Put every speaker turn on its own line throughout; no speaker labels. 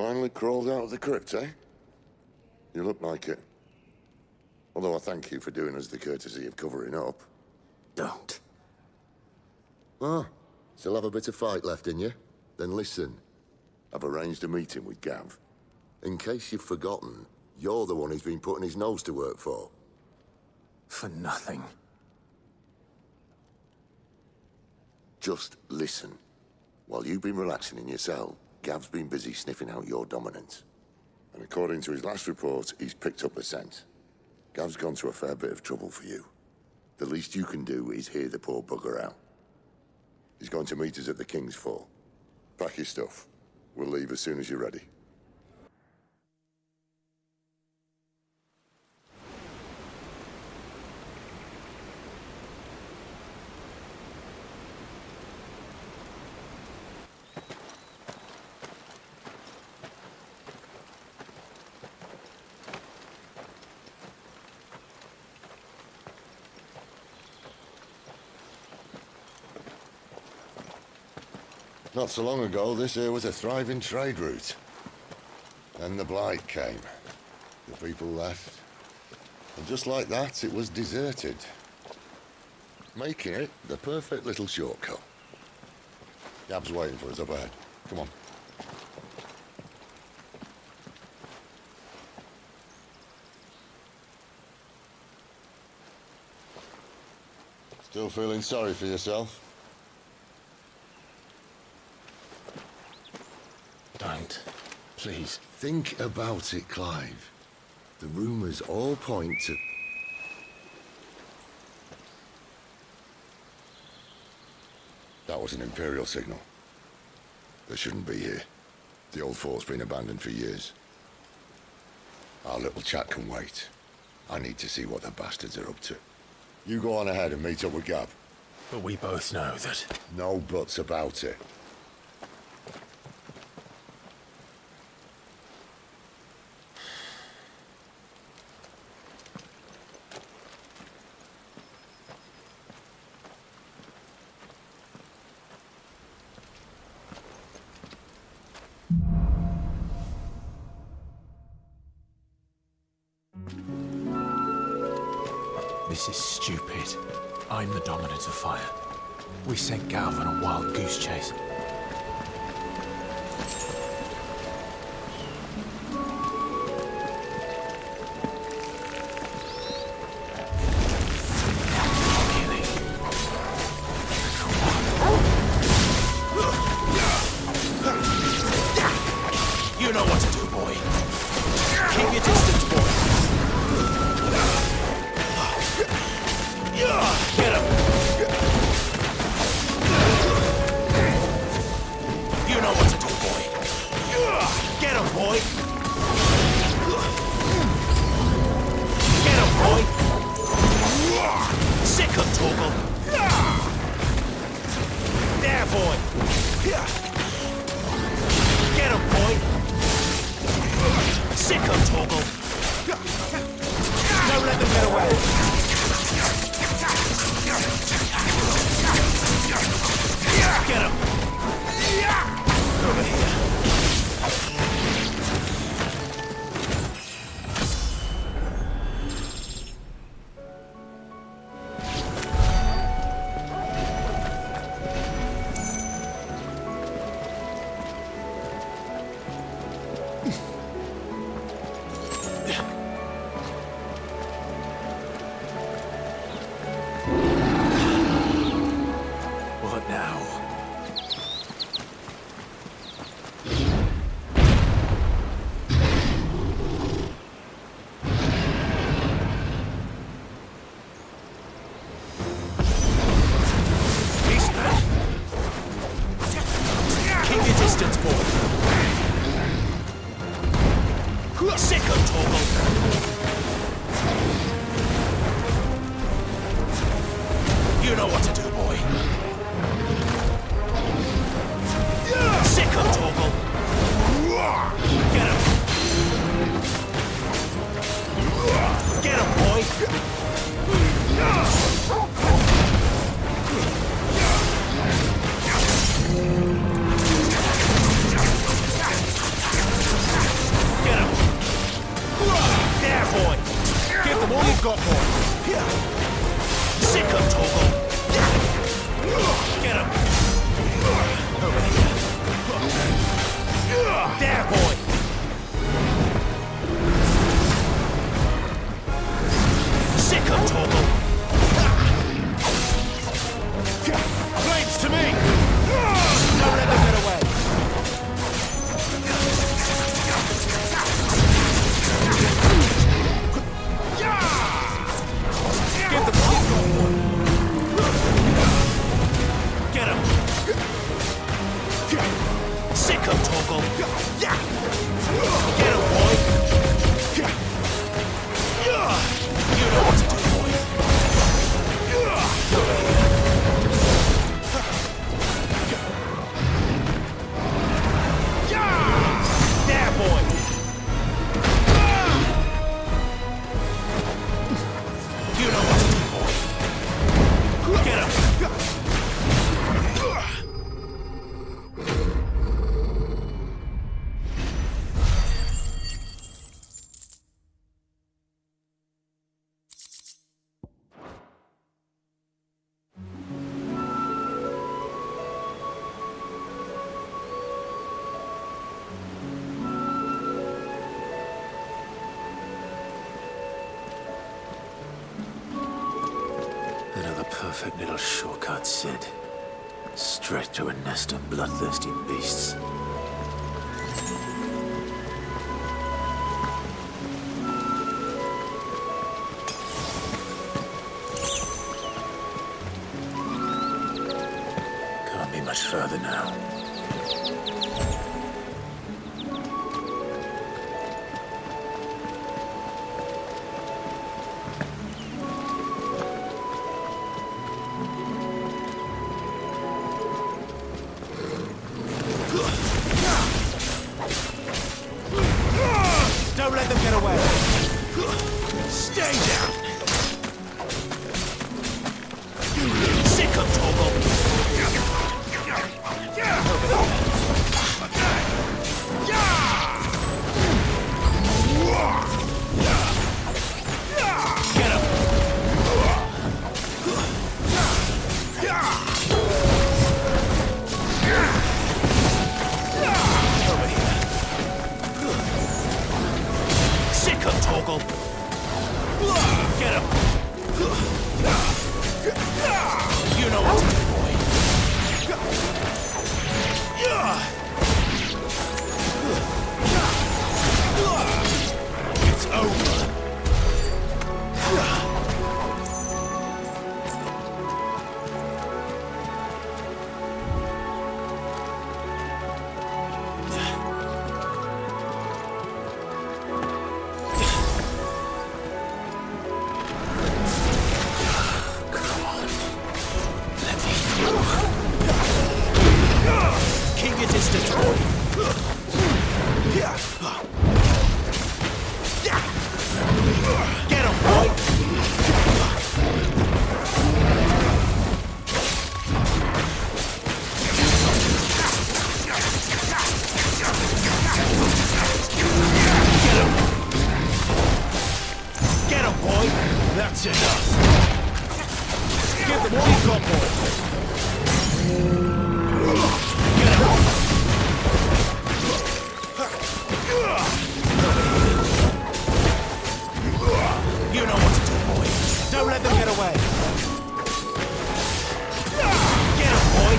Finally crawled out of the crypt, eh? You look like it. Although I thank you for doing us the courtesy of covering up.
Don't.
Ah, still have a bit of fight left in you? Then listen. I've arranged a meeting with Gav. In case you've forgotten, you're the one he's been putting his nose to work for.
For nothing.
Just listen. While you've been relaxing in your cell, Gav's been busy sniffing out your dominance. And according to his last report, he's picked up the scent. Gav's gone to a fair bit of trouble for you. The least you can do is hear the poor bugger out. He's going to meet us at the King's Fall. Pack your stuff. We'll leave as soon as you're ready. Not so long ago, this here was a thriving trade route. Then the Blight came. The people left. And just like that, it was deserted. Making it the perfect little shortcut. Gab's waiting for us up ahead. Come on. Still feeling sorry for yourself?
Don't. Please.
Think about it, Clive. The rumors all point to... That was an Imperial signal. They shouldn't be here. The old fort's been abandoned for years. Our little chat can wait. I need to see what the bastards are up to. You go on ahead and meet up with Gab.
But we both know that...
No buts about it.
This is stupid. I'm the dominant of fire. We sent Gav on a wild goose chase.
You know what to do, boy. Keep your distance, boy. Get him! You know what to do, boy. Get him, boy! Get him, boy! Sick him, Torgal! There, boy! Get him, boy! Sick him, Torgal! Don't let them get away! Get him! Over here. What now? Keep your distance, boy. Sick of Torgal. You know what to do, boy. Sick of Torgal. Get him. Get him, boy.
perfect little shortcut, Sid. Straight to a nest of bloodthirsty beasts. Can't be much further now.
Don't let them get away! Stay down! Sick of Toggle! Get him! Over here. Sick of Toggle! Get him! You know what to do, boy. It's over. Keep your distance, boy. Get him, boy. Get him, boy. That's enough. Give them all you've got, boy. Get him. You know what to do, boy. Don't let them get away. Get him, boy.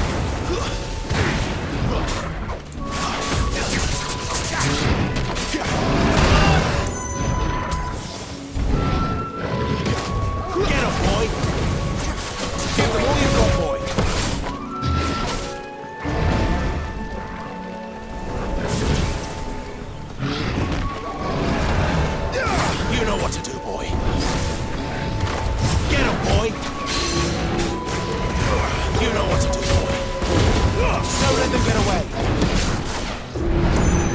Get him, boy. Give them all you've got, boy. You know what to do, boy. Get him, boy. You know what to do, boy. Don't let them get away.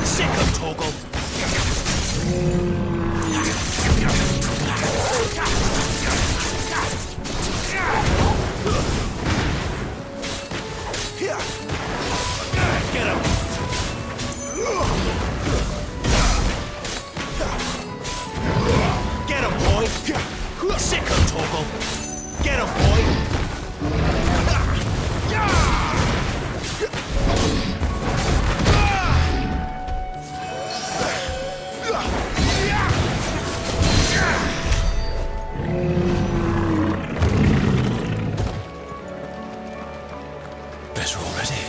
Sick of Toggle. Get him. Get him, boy. Sick of Toggle. Get him, boy.
Better already.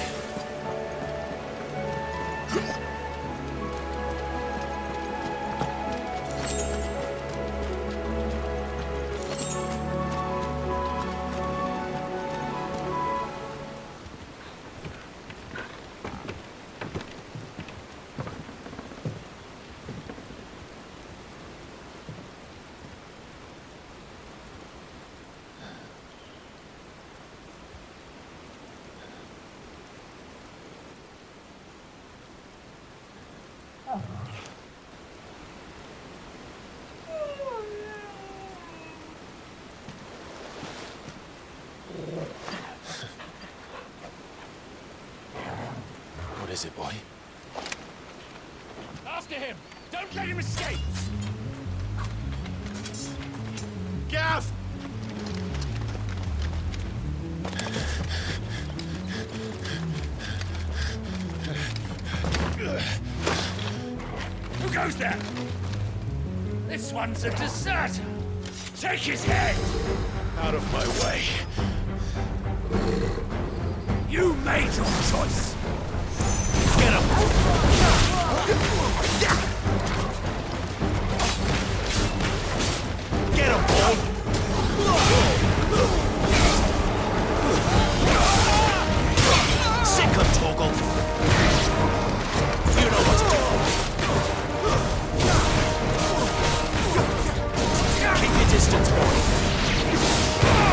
What is it, boy?
After him! Don't let him escape! Gav! Who goes there? This one's a deserter! Take his head!
Out of my way.
You made your choice. Get him. Get him, boy. Sick of Toggle. You know what to do. Keep your distance, boy.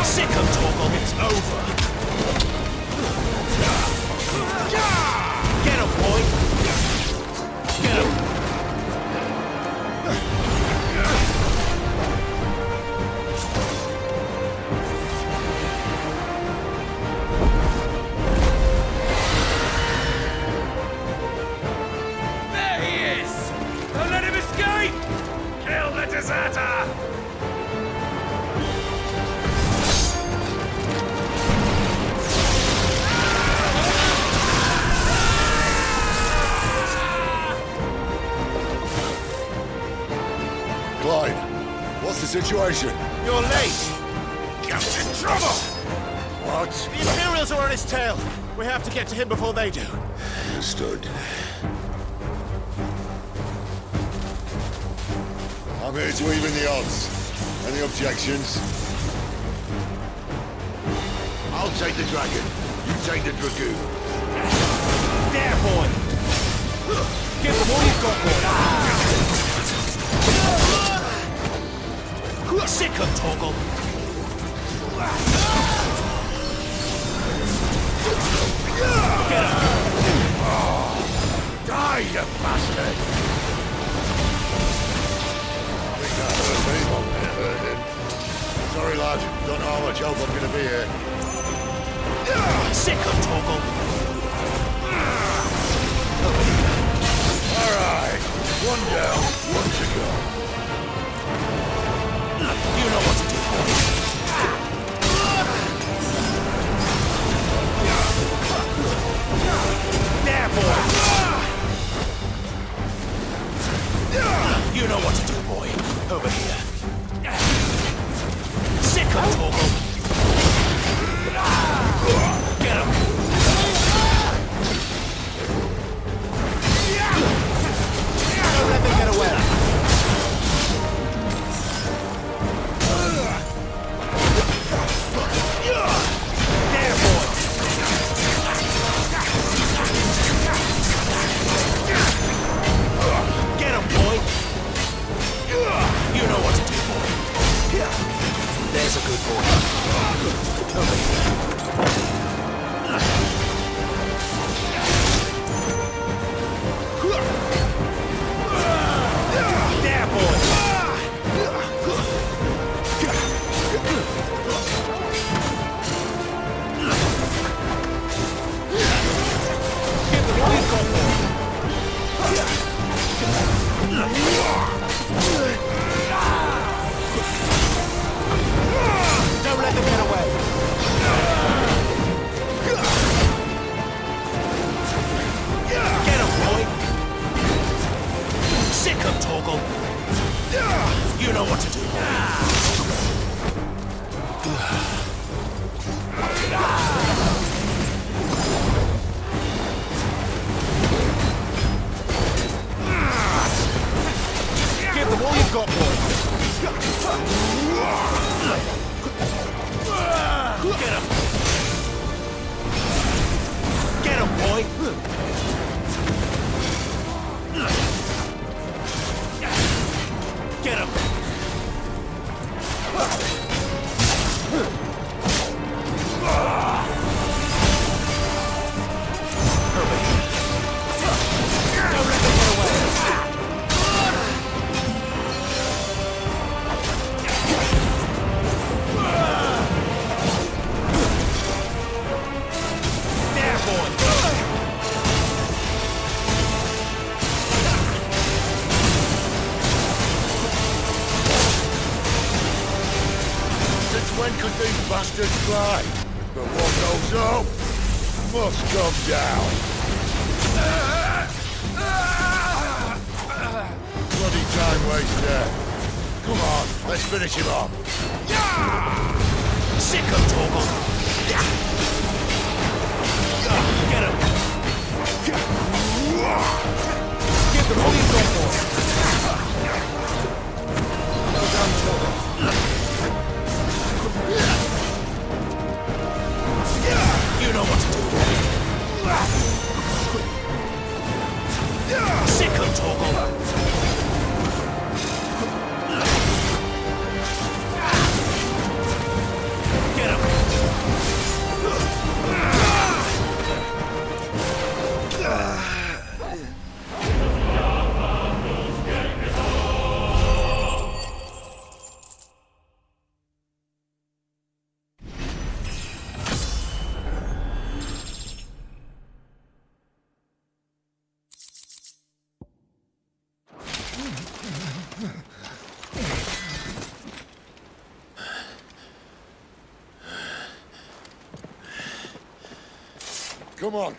Sick of Toggle. It's over. Get him, boy. Get him. There he is! Don't let him escape! Kill the deserter!
Clive, what's the situation?
You're late! Cap's in trouble!
What?
The Imperials are on his tail! We have to get to him before they do.
Understood. I'm here to even the odds. Any objections? I'll take the dragon. You take the dragoon.
There, boy! Give them all you've got, boy! Sick of Toggle! Get him!
Die, you bastard! I think that hurt me. It hurt him. Sorry, lad. Don't know how much help I'm gonna be here.
Sick of Toggle!
All right. One down, one to go.
You know what to do, boy. There, boy! You know what to do, boy. Over here. Sick of Toggle! Get him! Don't let them get away! There, boy! Get him, boy! You know what to do, boy. There's a good boy. Over here. There, boy! Give them all you've got, boy. Don't let them get away. Get him, boy. Sick of Toggle. You know what to do. Give them all you've got, boy. Get him. Get him, boy. Get him. Over here. Don't let them get away. There, boy.
Since when could these bastards fly? But what goes up must come down. Bloody time waster. Come on, let's finish him off.
Sick of Toggle.
Come on.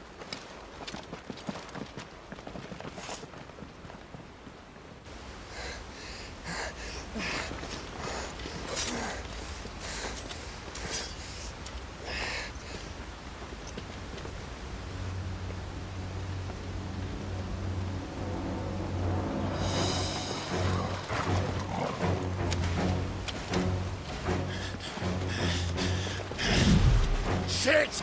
Shit!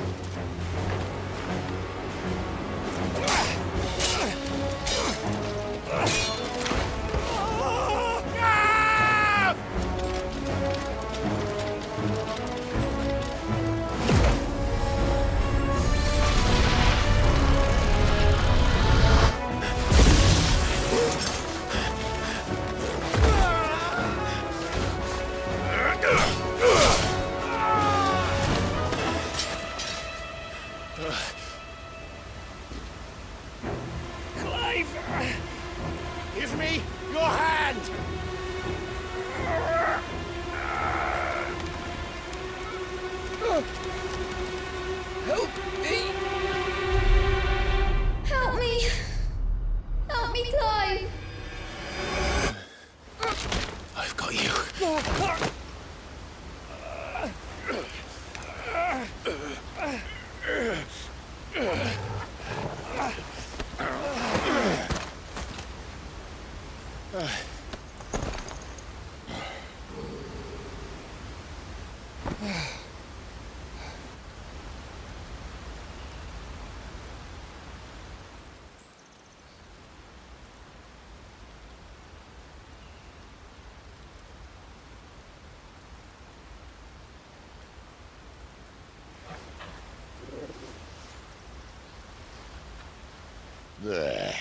Give me your hand!
Help me!
Help me! Help me, Clive!
I've got you.
There.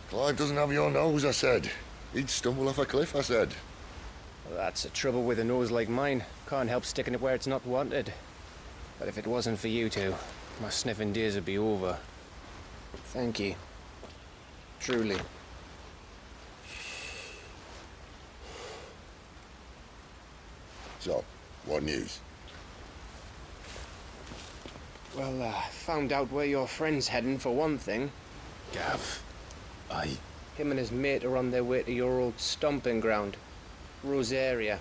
Clive doesn't have your nose, I said. He'd stumble off a cliff, I said.
Well, that's the trouble with a nose like mine. Can't help sticking it where it's not wanted. But if it wasn't for you two, my sniffing days would be over. Thank you. Truly.
So, what news?
Well, found out where your friend's heading, for one thing.
Gav,
Him and his mate are on their way to your old stomping ground, Rosaria.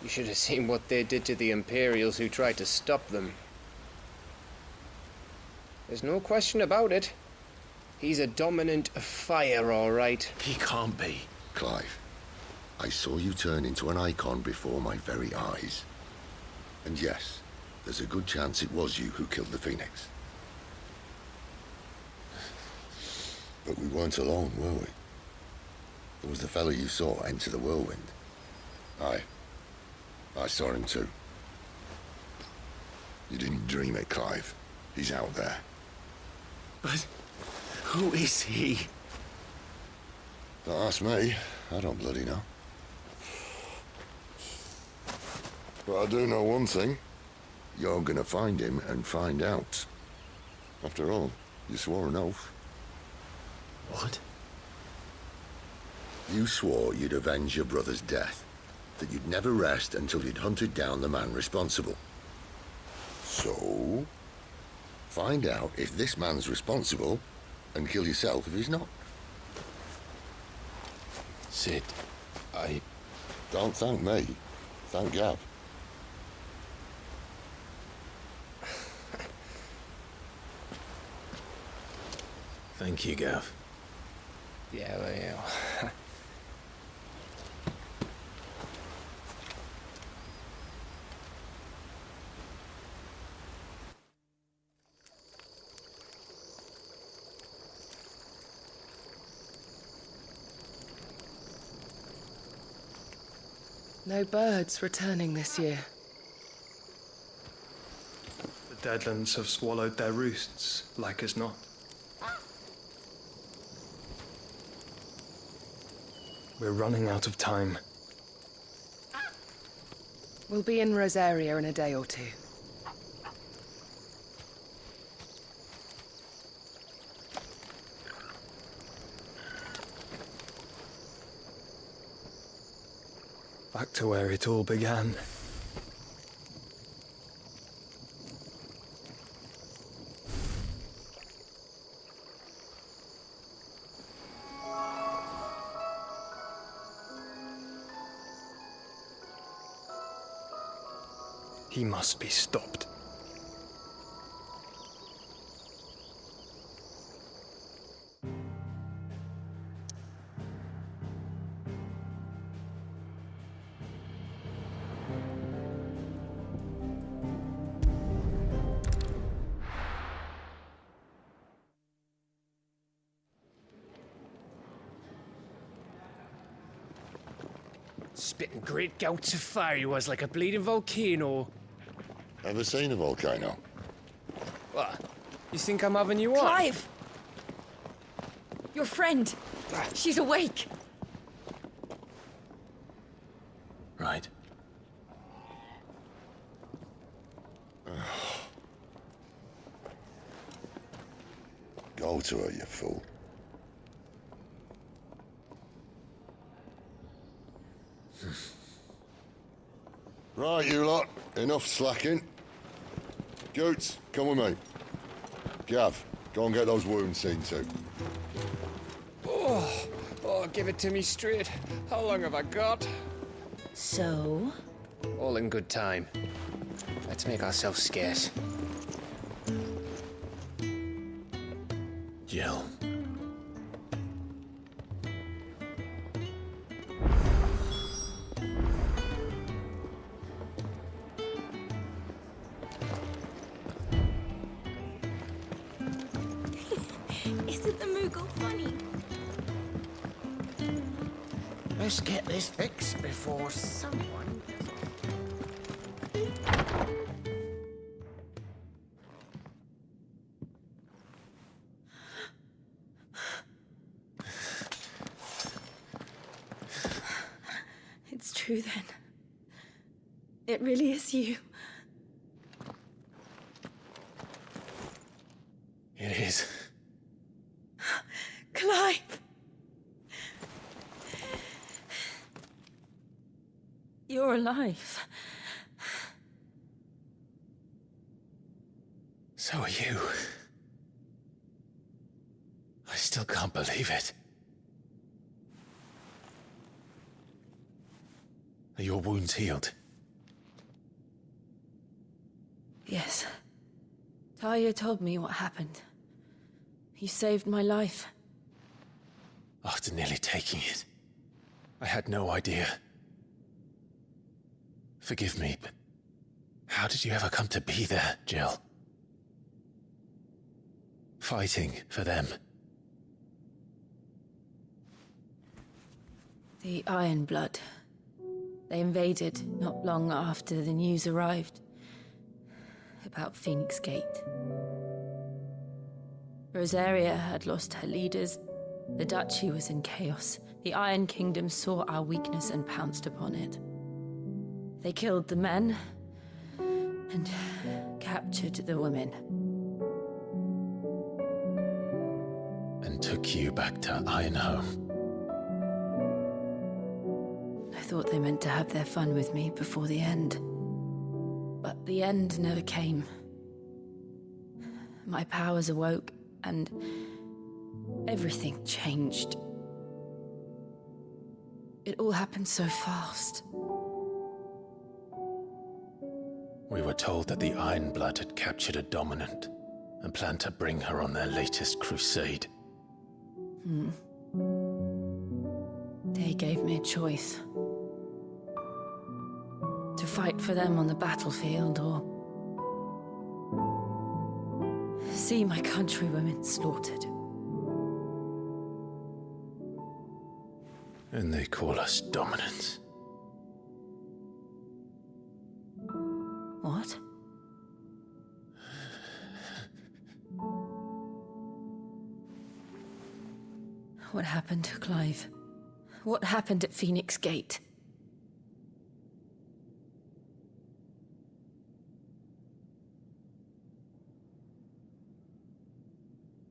You should have seen what they did to the Imperials who tried to stop them. There's no question about it. He's a dominant of fire, all right.
he can't be.
Clive, I saw you turn into an icon before my very eyes. And yes, there's a good chance it was you who killed the Phoenix. But we weren't alone, were we? There was the fellow you saw enter the whirlwind. I saw him too. You didn't dream it, Clive. He's out there.
But who is he?
Don't ask me. I don't bloody know. But I do know one thing. You're gonna find him and find out. After all, you swore an oath.
What?
You swore you'd avenge your brother's death, that you'd never rest until you'd hunted down the man responsible. So, find out if this man's responsible, and kill yourself if he's not.
Sid,
Don't thank me. Thank Gav.
Thank you, Gav.
Yeah, well, yeah.
No birds returning this year.
The Deadlands have swallowed their roosts, like as not. We're running out of time.
We'll be in Rosaria in a day or two.
Back to where it all began. He must be stopped.
Spitting great gouts of fire he was, like a bleeding volcano.
Ever seen a volcano?
What? You think I'm having you on?
Clive! Your friend. She's awake.
Right.
Go to her, you fool. Right, you lot. Enough slacking. Goots, come with me. Gav, go and get those wounds seen to.
Oh, give it to me straight. How long have I got?
So?
All in good time. Let's make ourselves scarce.
Jill.
Isn't the Moogle funny?
Let's get this fixed before someone...
It's true then. It really is you.
It is.
Clive! You're alive.
So are you. I still can't believe it. Are your wounds healed?
Yes. Talia told me what happened. You saved my life.
After nearly taking it, I had no idea. Forgive me, but how did you ever come to be there, Jill? Fighting for them.
The Iron Blood. They invaded not long after the news arrived about Phoenix Gate. Rosaria had lost her leaders. The Duchy was in chaos. The Iron Kingdom saw our weakness and pounced upon it. They killed the men and captured the women.
And took you back to Ironhome.
I thought they meant to have their fun with me before the end. But the end never came. My powers awoke, and everything changed. It all happened so fast.
We were told that the Iron Blood had captured a dominant and planned to bring her on their latest crusade.
They gave me a choice. To fight for them on the battlefield, or see my countrywomen slaughtered.
And they call us dominants.
What? What happened to Clive? What happened at Phoenix Gate?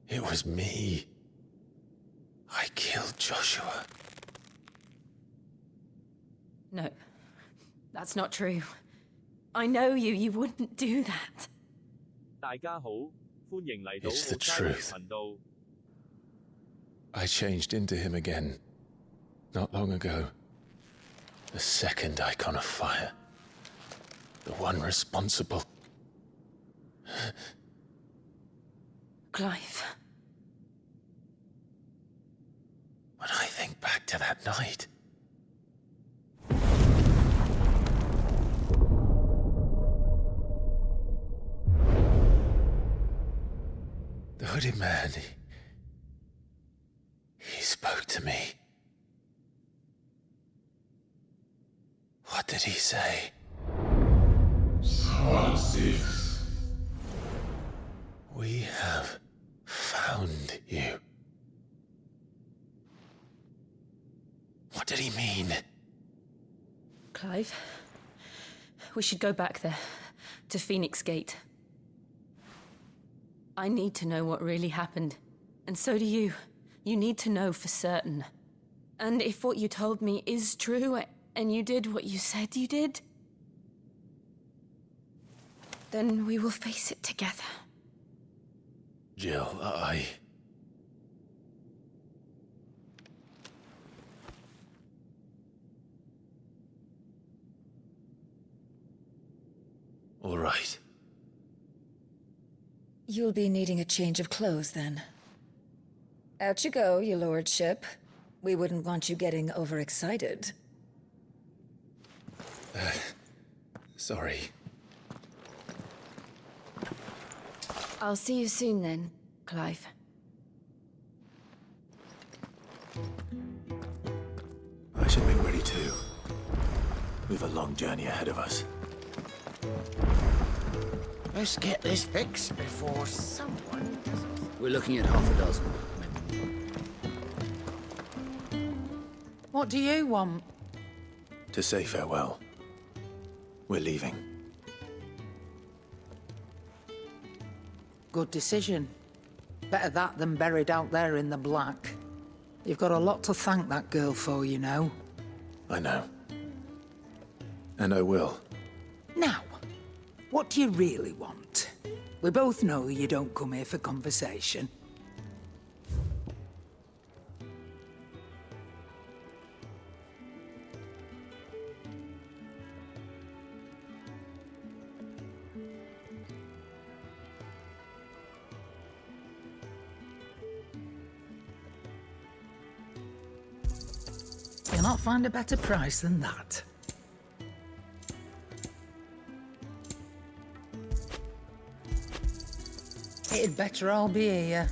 It was me. I killed Joshua.
No, that's not true. I know you. You wouldn't do that.
大家好，歡迎嚟到
It's the
好家
truth.
頻道。
I changed into him again. Not long ago. The second icon of fire. The one responsible.
Clive.
When I think back to that night... The hooded man, he spoke to me. What did he say? We have found you. What did he mean?
Clive, we should go back there, to Phoenix Gate. I need to know what really happened. And so do you. You need to know for certain. And if what you told me is true, and you did what you said you did, then we will face it together.
Jill, All right.
You'll be needing a change of clothes, then. Out you go, your lordship. We wouldn't want you getting overexcited.
Sorry.
I'll see you soon then, Clive.
I should make ready too. We've a long journey ahead of us.
Let's get this fixed before someone does it. We're looking at half a dozen.
What do you want?
To say farewell. We're leaving.
Good decision. Better that than buried out there in the black. You've got a lot to thank that girl for, you know.
I know. And I will.
Now, what do you really want? We both know you don't come here for conversation. You'll not find a better price than that. It'd better all be here.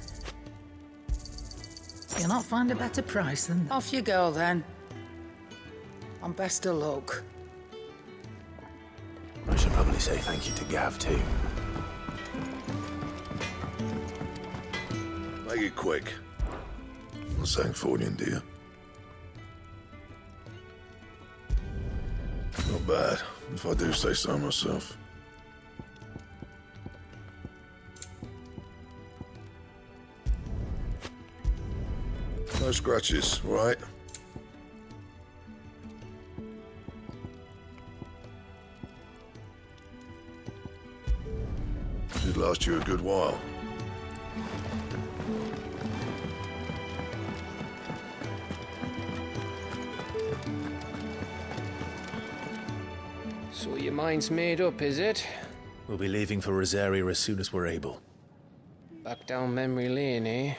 You'll not find a better price than that. Off you go, then. And best of luck.
I should probably say thank you to Gav, too.
Make it quick. I'm saying Fordian, dear. Not bad, if I do say so myself. No scratches, right? Should last you a good while.
So your mind's made up, is it?
We'll be leaving for Rosaria as soon as we're able.
Back down memory lane, eh?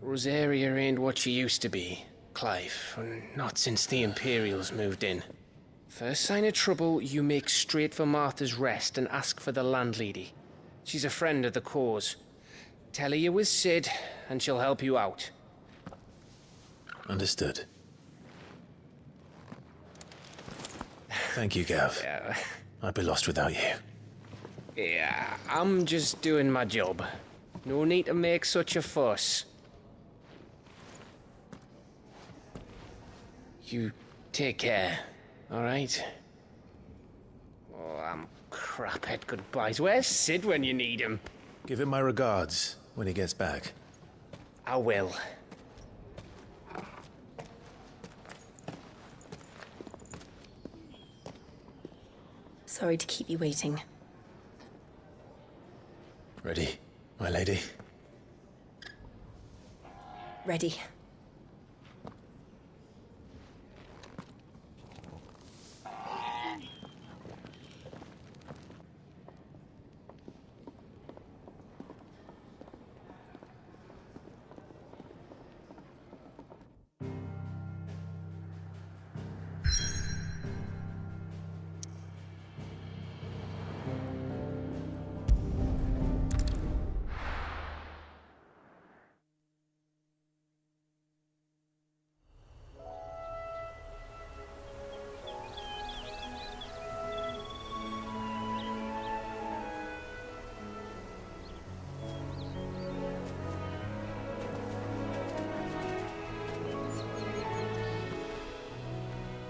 Rosaria ain't what she used to be, Clive. Not since the Imperials moved in. First sign of trouble, you make straight for Martha's Rest and ask for the landlady. She's a friend of the cause. Tell her you're with Sid, and she'll help you out.
Understood. Thank you, Gav.
Yeah.
I'd be lost without you.
Yeah, I'm just doing my job. No need to make such a fuss. You take care, all right? Oh, I'm crap at goodbyes. Where's Sid when you need him?
Give him my regards when he gets back.
I will.
Sorry to keep you waiting.
Ready, my lady?
Ready.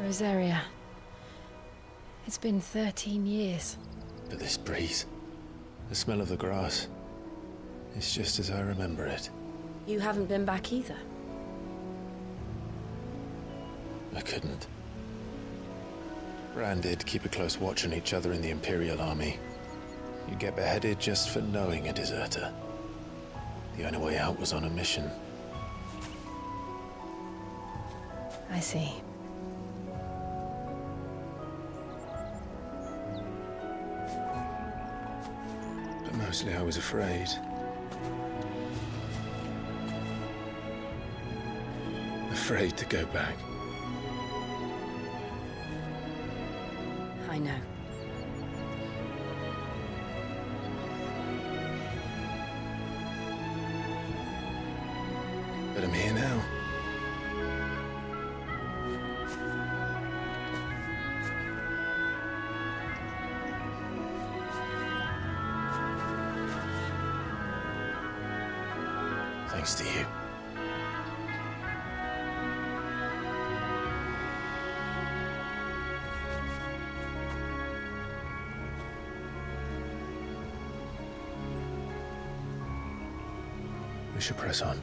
Rosaria. It's been 13 years.
But this breeze, the smell of the grass, it's just as I remember it.
You haven't been back either.
I couldn't. Bran did keep a close watch on each other in the Imperial Army. You'd get beheaded just for knowing a deserter. The only way out was on a mission.
I see.
But mostly I was afraid. Afraid to go back.
I know.
But I'm here now. Thanks to you. We should press on.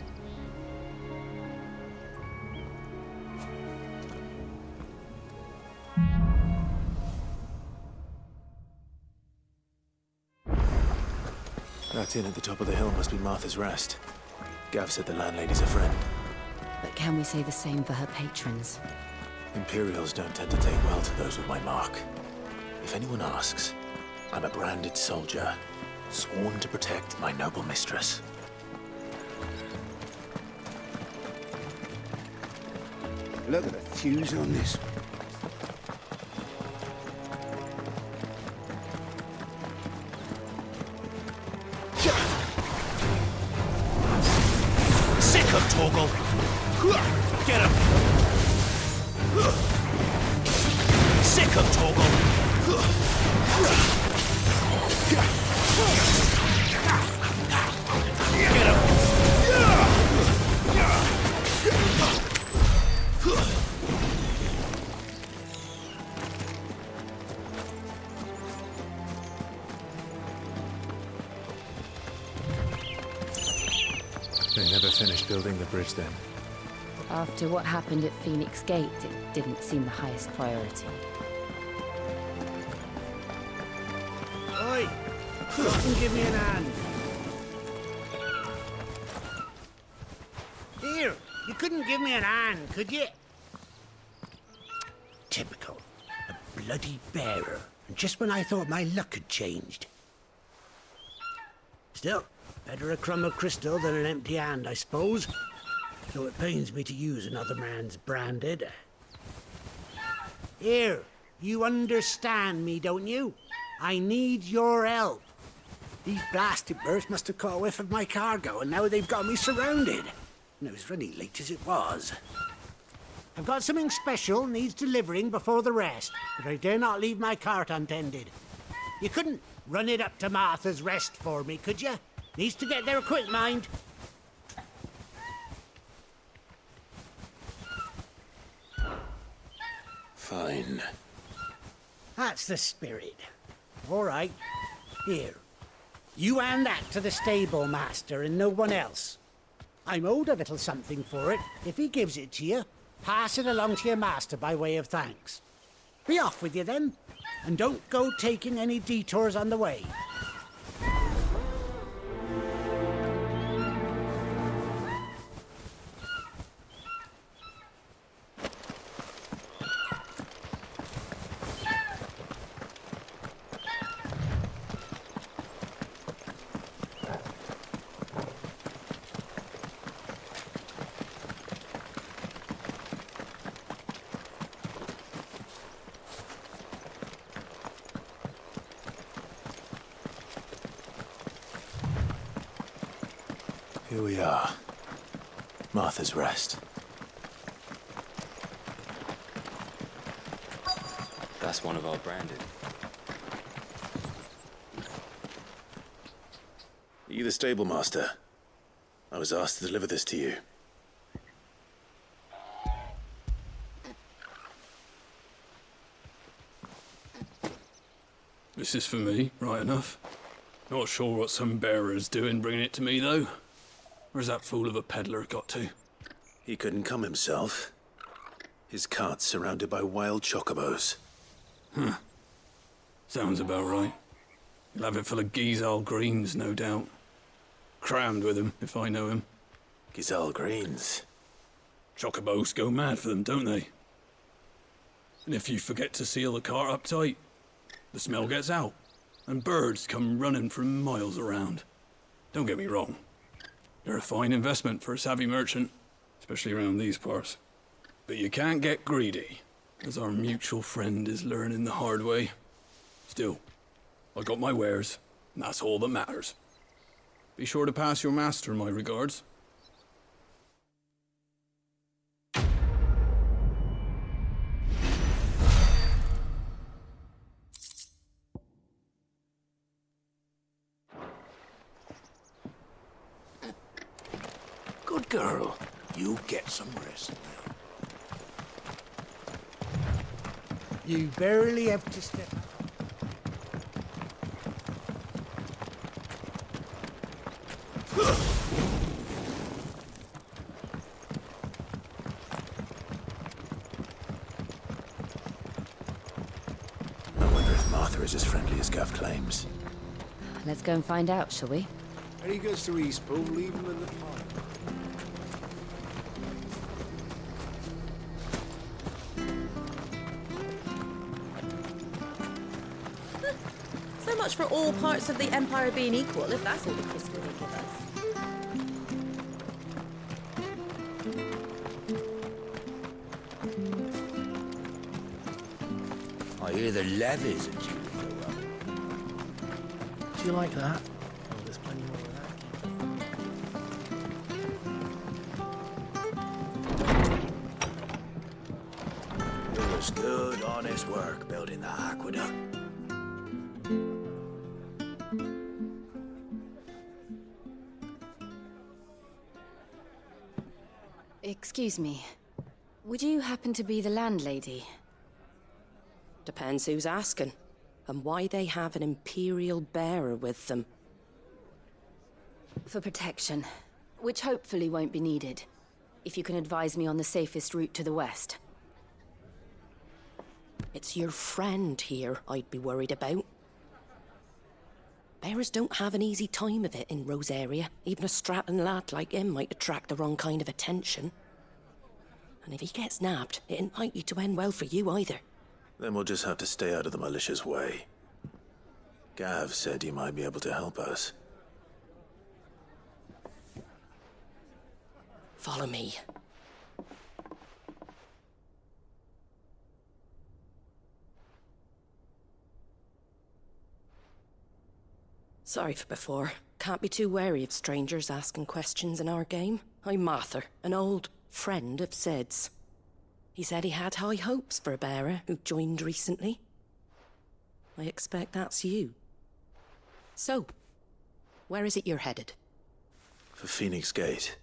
That inn at the top of the hill must be Martha's Rest. Gav said the landlady's a friend.
But can we say the same for her patrons?
Imperials don't tend to take well to those with my mark. If anyone asks, I'm a branded soldier, sworn to protect my noble mistress.
Look at the fuse on this.
Sick of Torgal! Get him! Sick of Torgal! Get him!
They never finished building the bridge then.
After what happened at Phoenix Gate, it didn't seem the highest priority.
Oi! Stop and give me an hand. Here, you couldn't give me an hand, could you? Typical. A bloody bearer. And just when I thought my luck had changed. Still, better a crumb of crystal than an empty hand, I suppose. Though it pains me to use another man's branded. Here, you understand me, don't you? I need your help. These blasted birds must have caught a whiff of my cargo, and now they've got me surrounded. And it was really late as it was. I've got something special needs delivering before the rest, but I dare not leave my cart untended. You couldn't run it up to Martha's Rest for me, could you? Needs to get there quick, mind.
Fine.
That's the spirit. All right. Here. You hand that to the stable master and no one else. I'm owed a little something for it. If he gives it to you, pass it along to your master by way of thanks. Be off with you then, and don't go taking any detours on the way.
Here we are. Martha's Rest.
That's one of our branded.
Are you the stable master? I was asked to deliver this to you.
This is for me, right enough. Not sure what some bearer's doing bringing it to me, though. Where's that fool of a peddler got to?
He couldn't come himself. His cart's surrounded by wild chocobos.
Huh. Sounds about right. He'll have it full of Gizal greens, no doubt. Crammed with him, if I know him.
Gizal greens?
Chocobos go mad for them, don't they? And if you forget to seal the cart up tight, the smell gets out, and birds come running from miles around. Don't get me wrong. They're a fine investment for a savvy merchant, especially around these parts. But you can't get greedy, as our mutual friend is learning the hard way. Still, I got my wares, and that's all that matters. Be sure to pass your master my regards.
Good girl. You get some rest now. You barely have to step out.
I wonder if Martha is as friendly as Gav claims.
Let's go and find out, shall we?
When he goes to Eastpool, leave him in the park.
So much for all parts of the Empire being equal, if that's all the crystal they give us.
I hear the levies are due to go up.
Do you like that? Oh, there's plenty more of that.
It was good, honest work building the aqueduct.
Excuse me. Would you happen to be the landlady?
Depends who's asking, and why they have an Imperial bearer with them.
For protection, which hopefully won't be needed. If you can advise me on the safest route to the west.
It's your friend here I'd be worried about. Bearers don't have an easy time of it in Rosaria. Even a Stratton lad like him might attract the wrong kind of attention. And if he gets nabbed, it ain't likely to end well for you either.
Then we'll just have to stay out of the malicious way. Gav said he might be able to help us.
Follow me. Sorry for before. Can't be too wary of strangers asking questions in our game. I'm Martha, an old friend of Sid's. He said he had high hopes for a bearer who joined recently. I expect that's you. So, where is it you're headed?
For Phoenix Gate.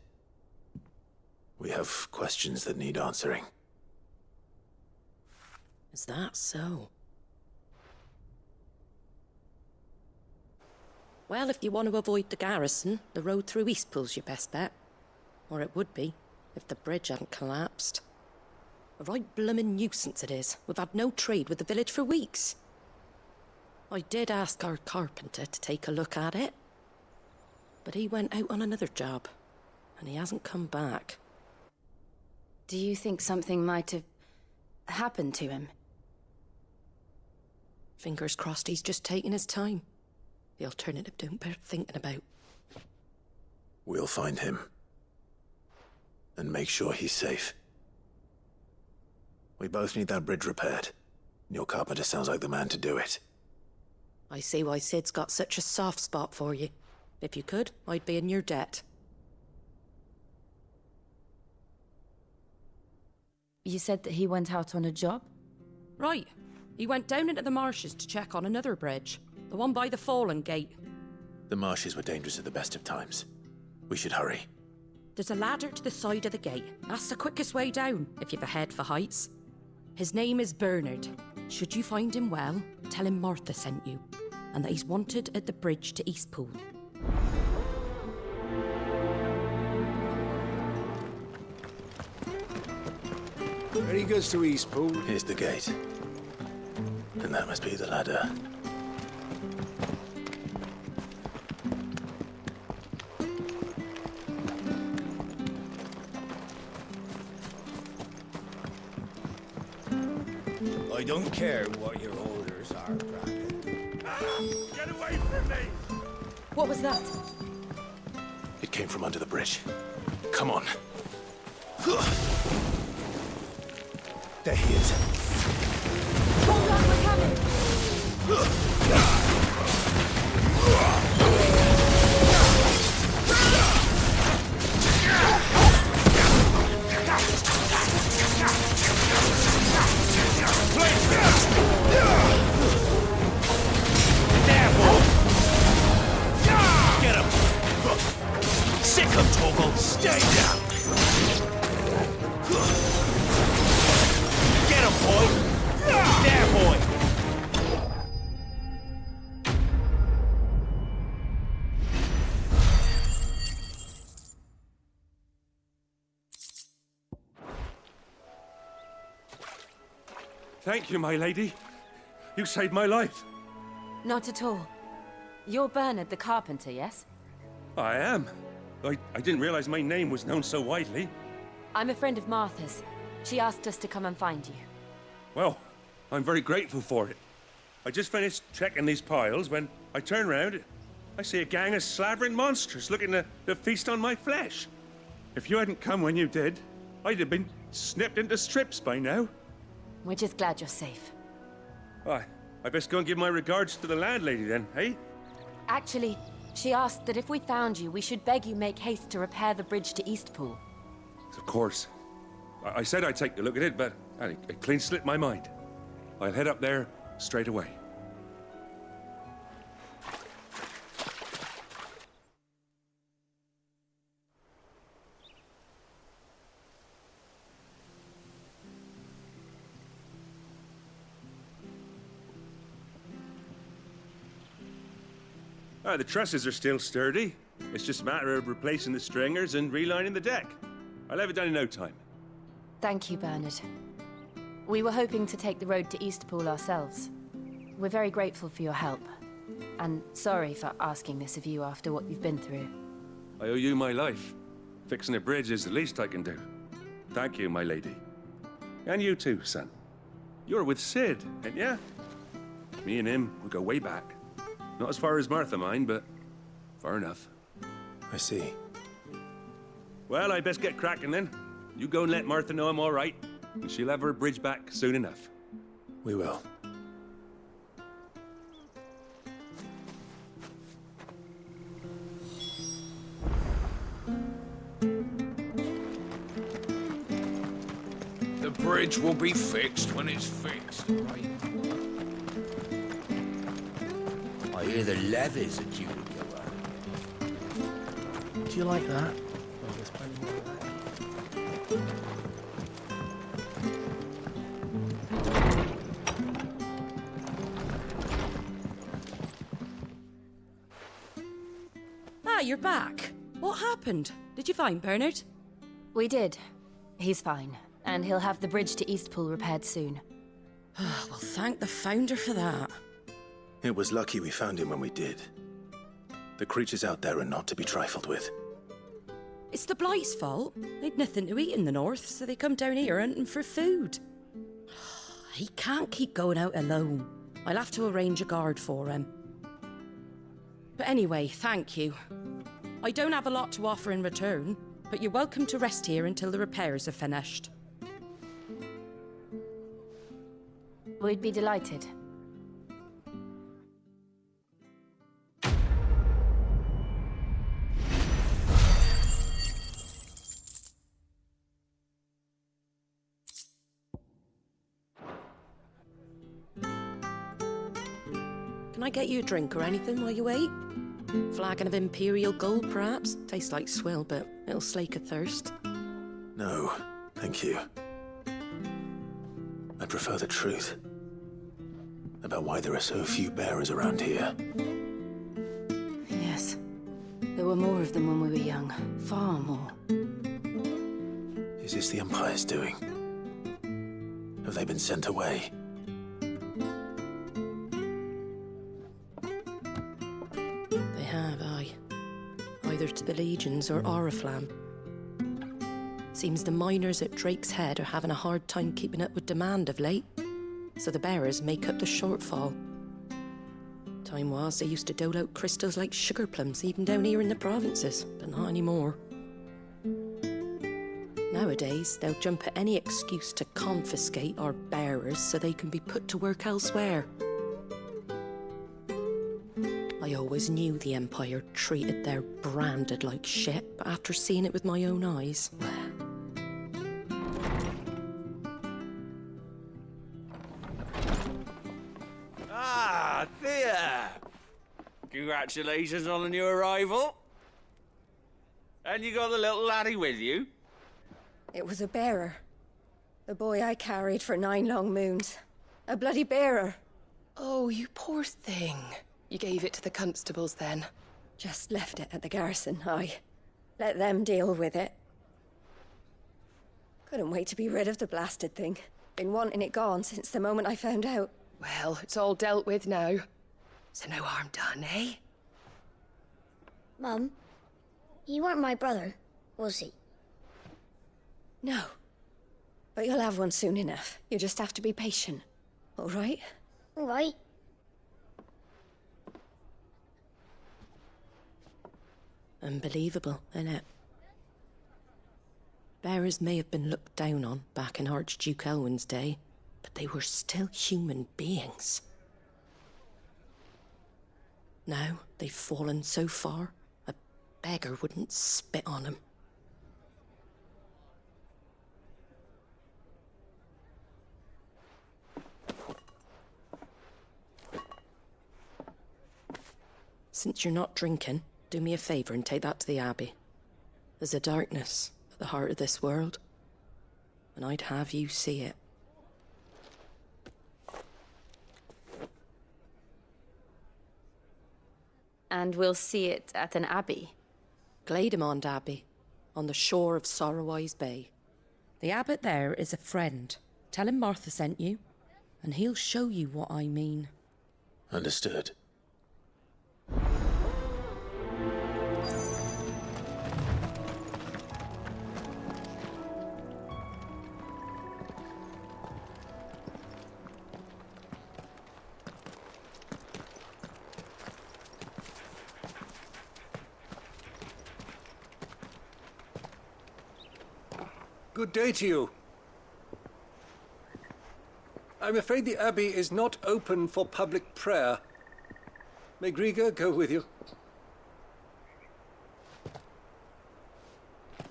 We have questions that need answering.
Is that so? Well, if you want to avoid the garrison, the road through Eastpool's your best bet. Or it would be, if the bridge hadn't collapsed. A right bloomin' nuisance it is. We've had no trade with the village for weeks. I did ask our carpenter to take a look at it. But he went out on another job, and he hasn't come back.
Do you think something might have happened to him?
Fingers crossed he's just taking his time. The alternative don't bear thinking about.
We'll find him. And make sure he's safe. We both need that bridge repaired. Your carpenter sounds like the man to do it.
I see why Sid's got such a soft spot for you. If you could, I'd be in your debt.
You said that he went out on a job?
Right. He went down into the marshes to check on another bridge. The one by the Fallen Gate.
The marshes were dangerous at the best of times. We should hurry.
There's a ladder to the side of the gate. That's the quickest way down, if you've a head for heights. His name is Bernard. Should you find him well, tell him Martha sent you, and that he's wanted at the bridge to Eastpool.
Ready goes to Eastpool.
Here's the gate. And that must be the ladder.
I don't care what your orders are, Brandon.
Get away from me!
What was that?
It came from under the bridge. Come on. They're hit.
Hold on, we're coming!
Get him! Sick of Toggle! Stay down! Get him, boy! There, boy!
Thank you, my lady. You saved my life.
Not at all. You're Bernard the carpenter, yes?
I am. I didn't realize my name was known so widely.
I'm a friend of Martha's. She asked us to come and find you.
Well, I'm very grateful for it. I just finished checking these piles when I turn round. I see a gang of slavering monsters looking to feast on my flesh. If you hadn't come when you did, I'd have been snipped into strips by now.
We're just glad you're safe.
I best go and give my regards to the landlady then, eh?
Actually, she asked that if we found you, we should beg you make haste to repair the bridge to Eastpool.
Of course. I said I'd take a look at it, but it clean slipped my mind. I'll head up there straight away. The trusses are still sturdy. It's just a matter of replacing the stringers and relining the deck. I'll have it done in no time.
Thank you, Bernard. We were hoping to take the road to Eastpool ourselves. We're very grateful for your help. And sorry for asking this of you after what you've been through.
I owe you my life. Fixing a bridge is the least I can do. Thank you, my lady. And you too, son. You're with Sid, ain't ya? Me and him, we go way back. Not as far as Martha, mind, but far enough.
I see.
Well, I best get cracking then. You go and let Martha know I'm all right, and she'll have her bridge back soon enough.
We will.
The bridge will be fixed when it's fixed, right? I hear the levies are due to go up.
Do you like that?
Well, there's plenty more of that.
Ah, you're back. What happened? Did you find Bernard?
We did. He's fine, and he'll have the bridge to Eastpool repaired soon.
Well, thank the Founder for that.
It was lucky we found him when we did. The creatures out there are not to be trifled with.
It's the Blight's fault. They'd nothing to eat in the north, so they come down here hunting for food. He can't keep going out alone. I'll have to arrange a guard for him. But anyway, thank you. I don't have a lot to offer in return, but you're welcome to rest here until the repairs are finished.
We'd be delighted.
Can I get you a drink or anything while you wait? Flagon of Imperial Gold, perhaps? Tastes like swill, but it'll slake a thirst.
No, thank you. I prefer the truth. About why there are so few bearers around here.
Yes. There were more of them when we were young. Far more.
Is this the Empire's doing? Have they been sent away?
They have, aye. Either to the Legions or Oriflamme. Seems the miners at Drake's Head are having a hard time keeping up with demand of late, so the bearers make up the shortfall. Time was they used to dole out crystals like sugar plums even down here in the provinces, but not anymore. Nowadays, they'll jump at any excuse to confiscate our bearers so they can be put to work elsewhere. I always knew the Empire treated their branded like shit, but after seeing it with my own eyes...
Ah, Thea! Congratulations on the new arrival. And you got the little laddie with you?
It was a bearer. The boy I carried for 9 long moons. A bloody bearer.
Oh, you poor thing. You gave it to the constables then?
Just left it at the garrison, aye. Let them deal with it. Couldn't wait to be rid of the blasted thing. Been wanting it gone since the moment I found out.
Well, it's all dealt with now. So no harm done, eh?
Mum, you weren't my brother, was he?
No. But you'll have one soon enough. You just have to be patient. All right?
All right.
Unbelievable, innit? Bearers may have been looked down on back in Archduke Elwin's day, but they were still human beings. Now they've fallen so far, a beggar wouldn't spit on them. Since you're not drinking, do me a favour and take that to the Abbey. There's a darkness at the heart of this world, and I'd have you see it.
And we'll see it at an abbey?
Glademond Abbey, on the shore of Sorrowise Bay. The abbot there is a friend. Tell him Martha sent you, and he'll show you what I mean.
Understood.
Good day to you. I'm afraid the Abbey is not open for public prayer. May Griga go with you?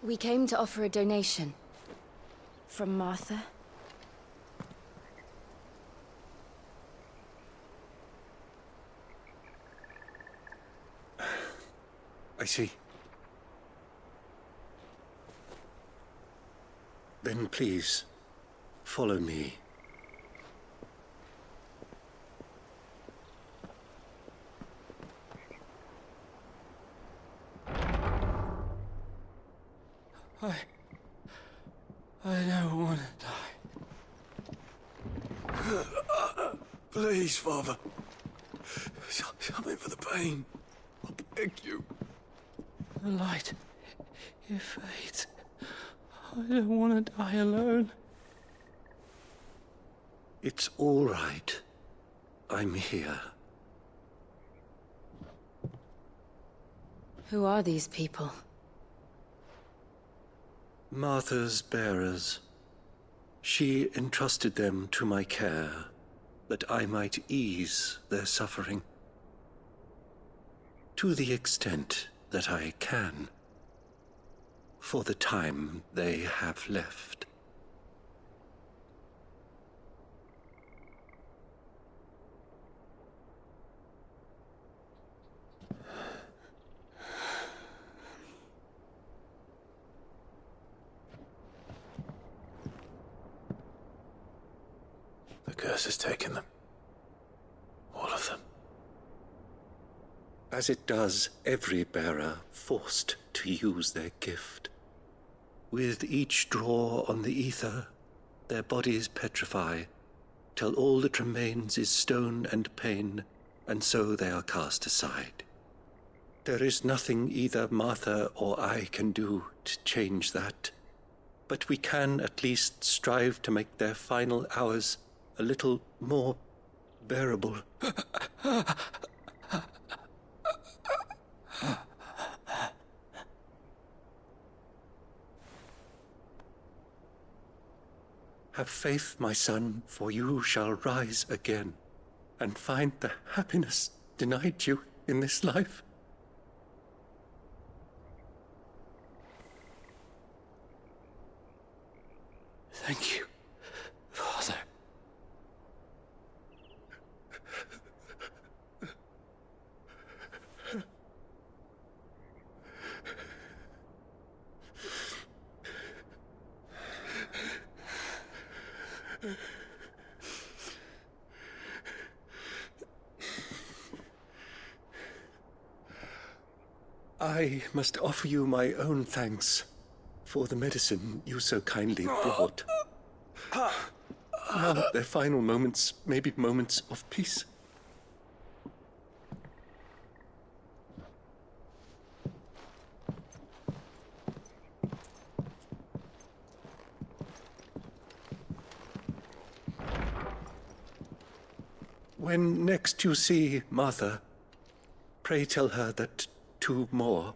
We came to offer a donation. From Martha.
I see. Then please, follow me.
I don't want to die. Please, Father. Something for the pain. I beg you. The light, it fades. I don't want to die alone.
It's all right. I'm here.
Who are these people?
Martha's bearers. She entrusted them to my care, that I might ease their suffering. To the extent that I can. For the time they have left.
The curse has taken them.
as it does every bearer forced to use their gift. With each draw on the ether, their bodies petrify, till all that remains is stone and pain, and so they are cast aside. There is nothing either Martha or I can do to change that, but we can at least strive to make their final hours a little more bearable. Have faith, my son, for you shall rise again and find the happiness denied you in this life.
Thank you, Father.
I must offer you my own thanks for the medicine you so kindly brought. Now their final moments may be moments of peace. When next you see Martha, pray tell her that 2 more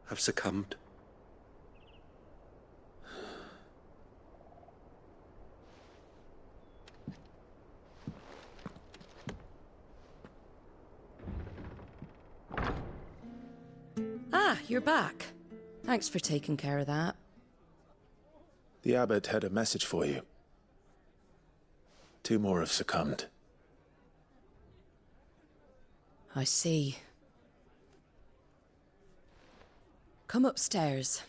have succumbed.
Ah, you're back. Thanks for taking care of that.
The abbot had a message for you. 2 more have succumbed.
I see. Come upstairs.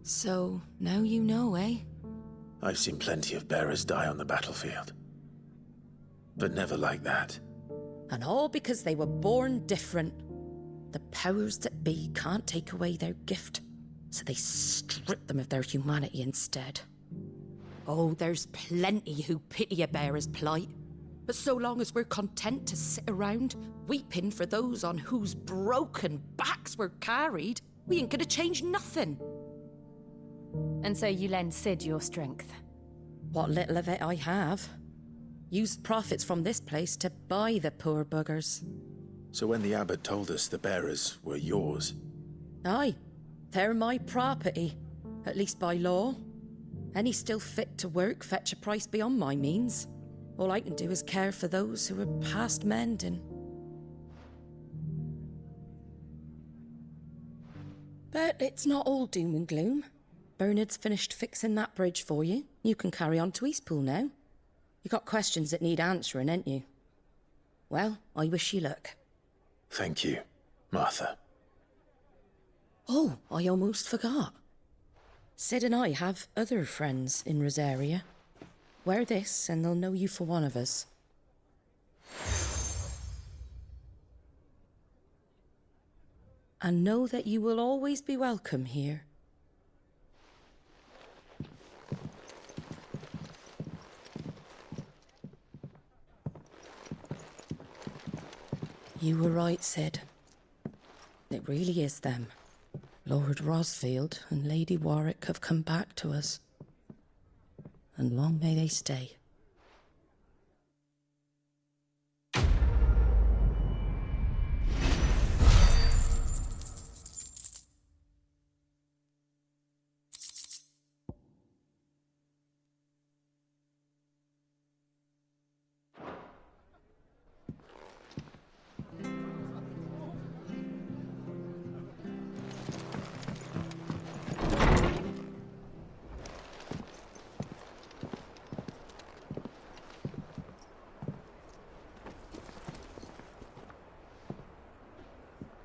So, now you know, eh?
I've seen plenty of bearers die on the battlefield. But never like that.
And all because they were born different. The powers that be can't take away their gift, so they strip them of their humanity instead. Oh, there's plenty who pity a bearer's plight. But so long as we're content to sit around, weeping for those on whose broken backs we're carried, we ain't gonna change nothing.
And so you lend Sid your strength?
What little of it I have. Used profits from this place to buy the poor buggers.
So when the abbot told us the bearers were yours...
Aye, they're my property, at least by law. Any still fit to work fetch a price beyond my means. All I can do is care for those who are past mending. But it's not all doom and gloom. Bernard's finished fixing that bridge for you. You can carry on to Eastpool now. You got questions that need answering, ain't you? Well, I wish you luck.
Thank you, Martha.
Oh, I almost forgot. Sid and I have other friends in Rosaria. Wear this and they'll know you for one of us. And know that you will always be welcome here. You were right, Sid. It really is them. Lord Rosfield and Lady Warwick have come back to us. And long may they stay.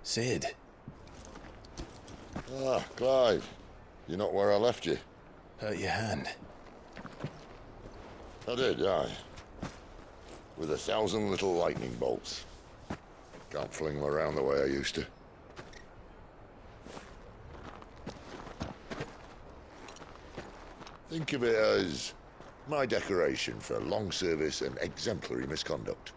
Sid.
Ah, Clive. You're not where I left you.
Hurt your hand?
I did, aye. With 1,000 little lightning bolts. Can't fling them around the way I used to. Think of it as my decoration for long service and exemplary misconduct.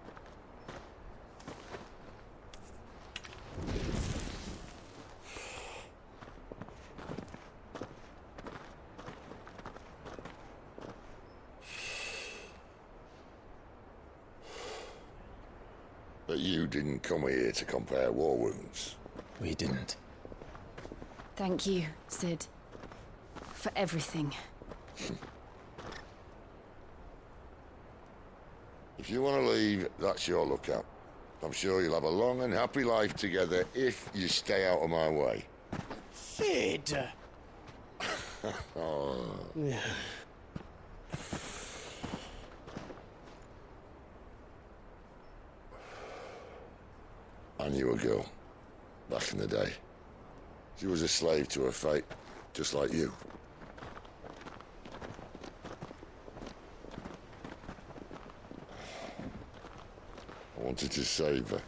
But you didn't come here to compare war wounds.
We didn't.
Thank you, Sid. For everything.
If you want to leave, that's your lookout. I'm sure you'll have a long and happy life together if you stay out of my way.
Sid!
Oh. I knew a girl, back in the day. She was a slave to her fate, just like you. I wanted to save her.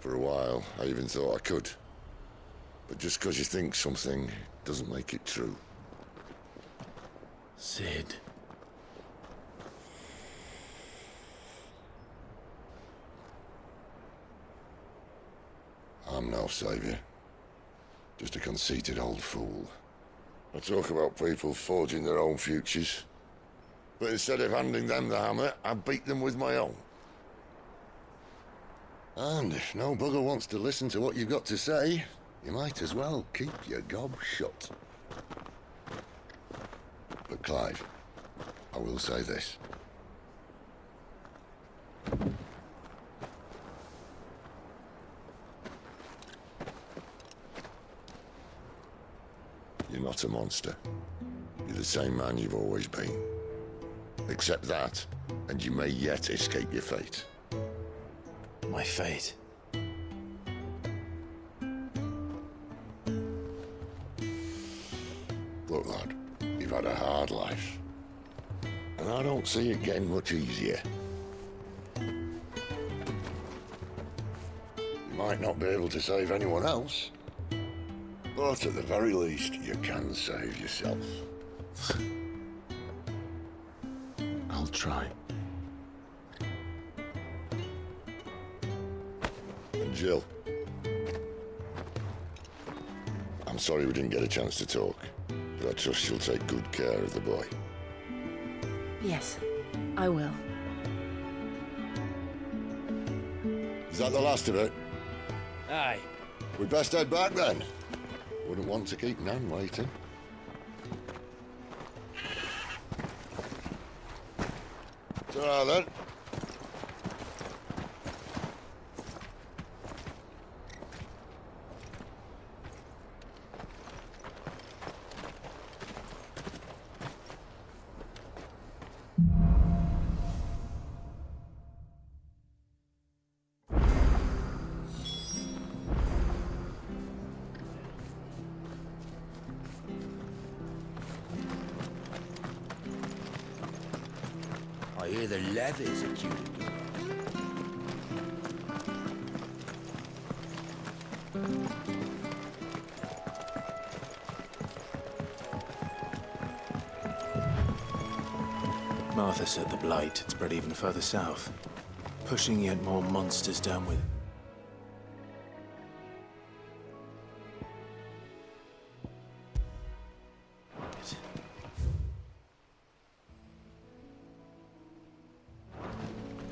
For a while, I even thought I could. But just because you think something doesn't make it true.
Sid.
I'm no savior. Just a conceited old fool. I talk about people forging their own futures. But instead of handing them the hammer, I beat them with my own. And if no bugger wants to listen to what you've got to say, you might as well keep your gob shut. But Clive, I will say this. You're not a monster. You're the same man you've always been. Accept that, and you may yet escape your fate.
My fate?
Look, lad, you've had a hard life. And I don't see it getting much easier. You might not be able to save anyone else, but at the very least, you can save yourself.
I'll try.
And Jill, I'm sorry we didn't get a chance to talk, but I trust you'll take good care of the boy.
Yes, I will.
Is that the last of it?
Aye.
We'd best head back then. Wouldn't want to keep Nan waiting. Ta-ra then.
I hear the levies are due to go.
Martha said the Blight had spread even further south, pushing yet more monsters down with it.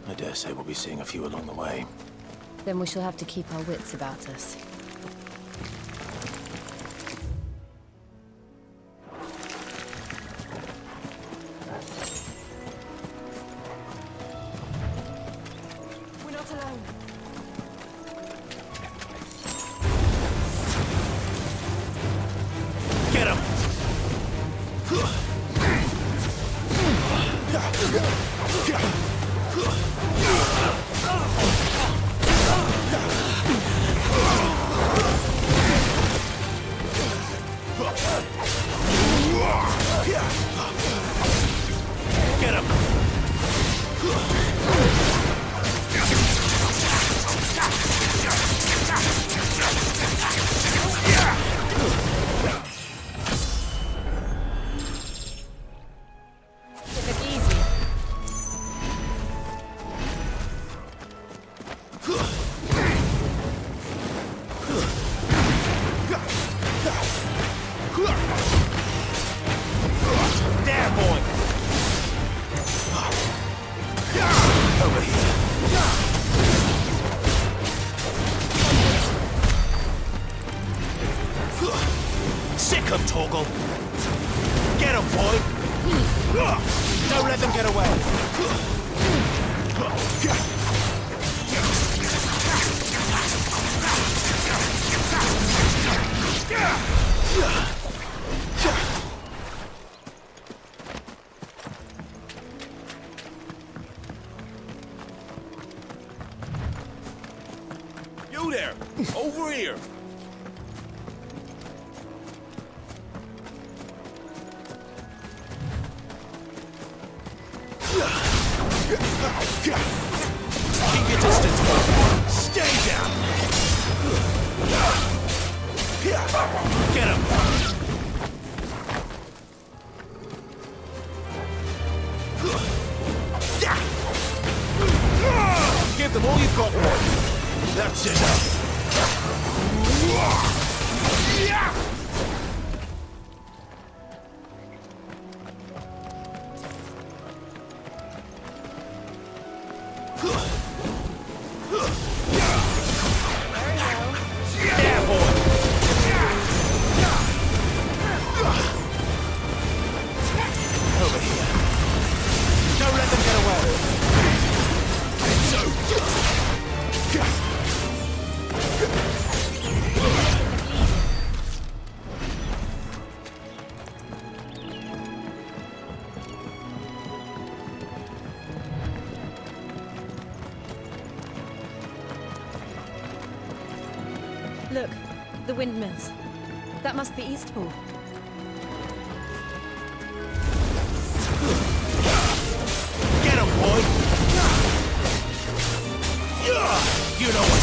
I dare say we'll be seeing a few along the way.
Then we shall have to keep our wits about us.
We're not alone.
Get him! Torgal. Get him, boy! Don't let them get away!
You there! Over here!
Keep your distance, boy. Stay down! Get him! Give them all you've got, boy. That's it.
Look, the windmills. That must be Eastpool.
Get him, boy! You know what?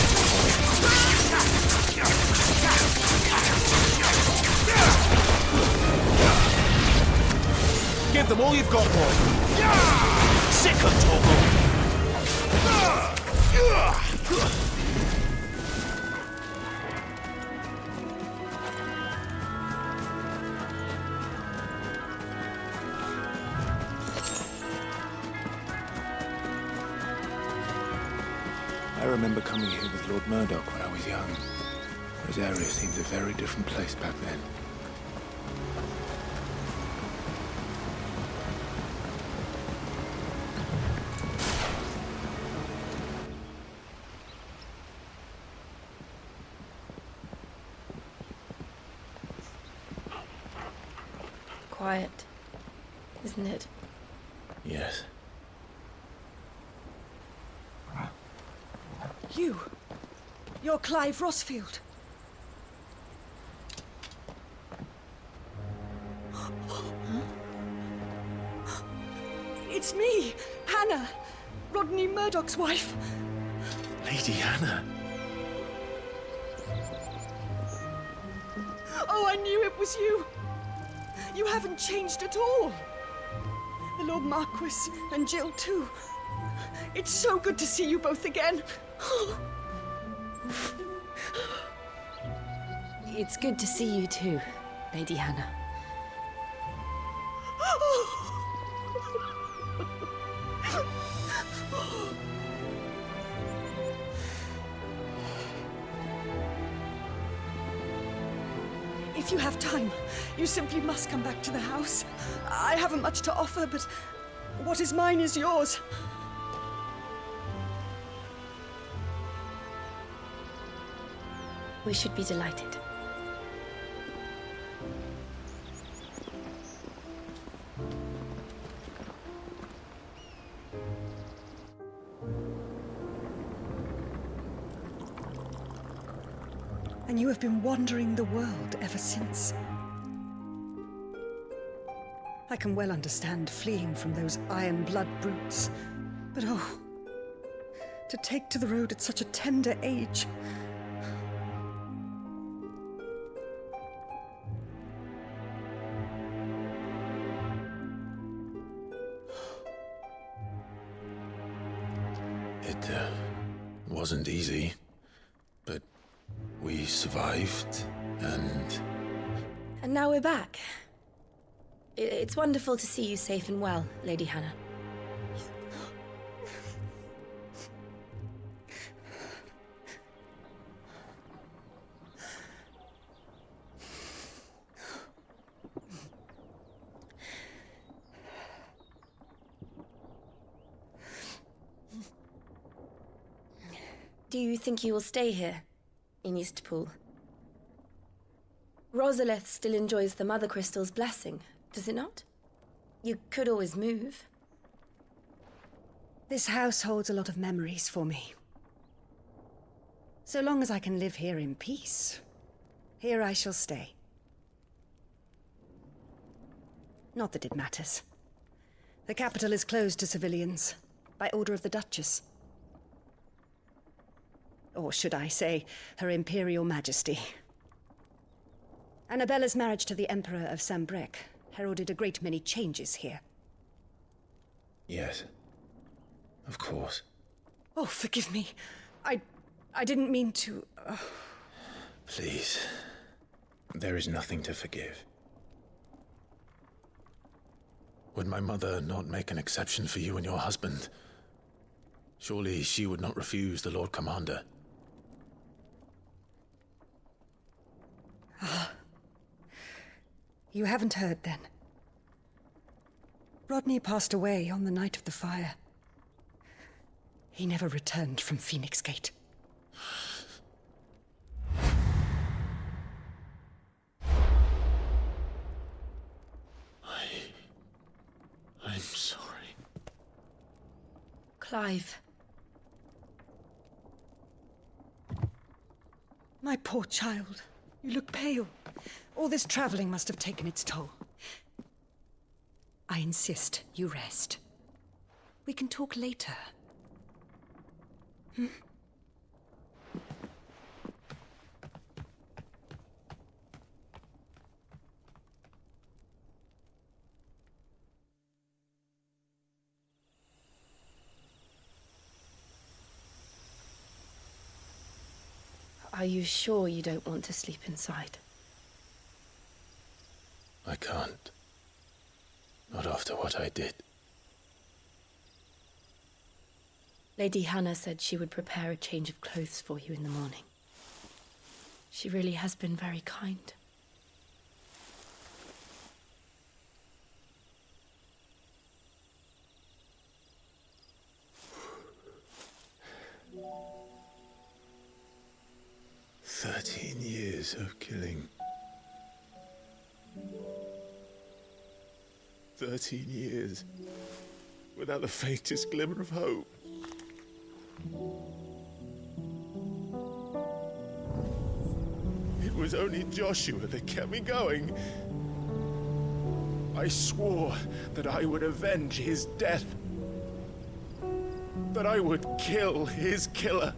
Give them all you've got, boy. Sick of Torgal. I remember coming here with Lord Murdoch when I was young. This area seemed a very different place back then.
Quiet, isn't it?
Yes.
You're Clive Rossfield. It's me, Hannah, Rodney Murdoch's wife.
Lady Hannah.
Oh, I knew it was you. You haven't changed at all. The Lord Marquis and Jill too. It's so good to see you both again.
It's good to see you too, Lady Hannah.
If you have time, you simply must come back to the house. I haven't much to offer, but what is mine is yours.
We should be delighted.
And you have been wandering the world ever since. I can well understand fleeing from those iron blood brutes, but oh, to take to the road at such a tender age.
It wasn't easy, but we survived, and...
And now we're back. It's wonderful to see you safe and well, Lady Hannah. Do you think you will stay here, in Eastpool? Rosalith still enjoys the Mother Crystal's blessing, does it not? You could always move.
This house holds a lot of memories for me. So long as I can live here in peace, here I shall stay. Not that it matters. The capital is closed to civilians, by order of the Duchess. Or should I say, Her Imperial Majesty. Annabella's marriage to the Emperor of Sambrec heralded a great many changes here.
Yes. Of course.
Oh, forgive me. I didn't mean to...
Please. There is nothing to forgive. Would my mother not make an exception for you and your husband? Surely she would not refuse the Lord Commander.
Ah. You haven't heard, then. Rodney passed away on the night of the fire. He never returned from Phoenix Gate.
I'm sorry.
Clive.
My poor child. You look pale. All this traveling must have taken its toll. I insist you rest. We can talk later. Hmm?
Are you sure you don't want to sleep inside?
I can't. Not after what I did.
Lady Hannah said she would prepare a change of clothes for you in the morning. She really has been very kind.
Years of killing. 13 years without the faintest glimmer of hope. It was only Joshua that kept me going. I swore that I would avenge his death. That I would kill his killer.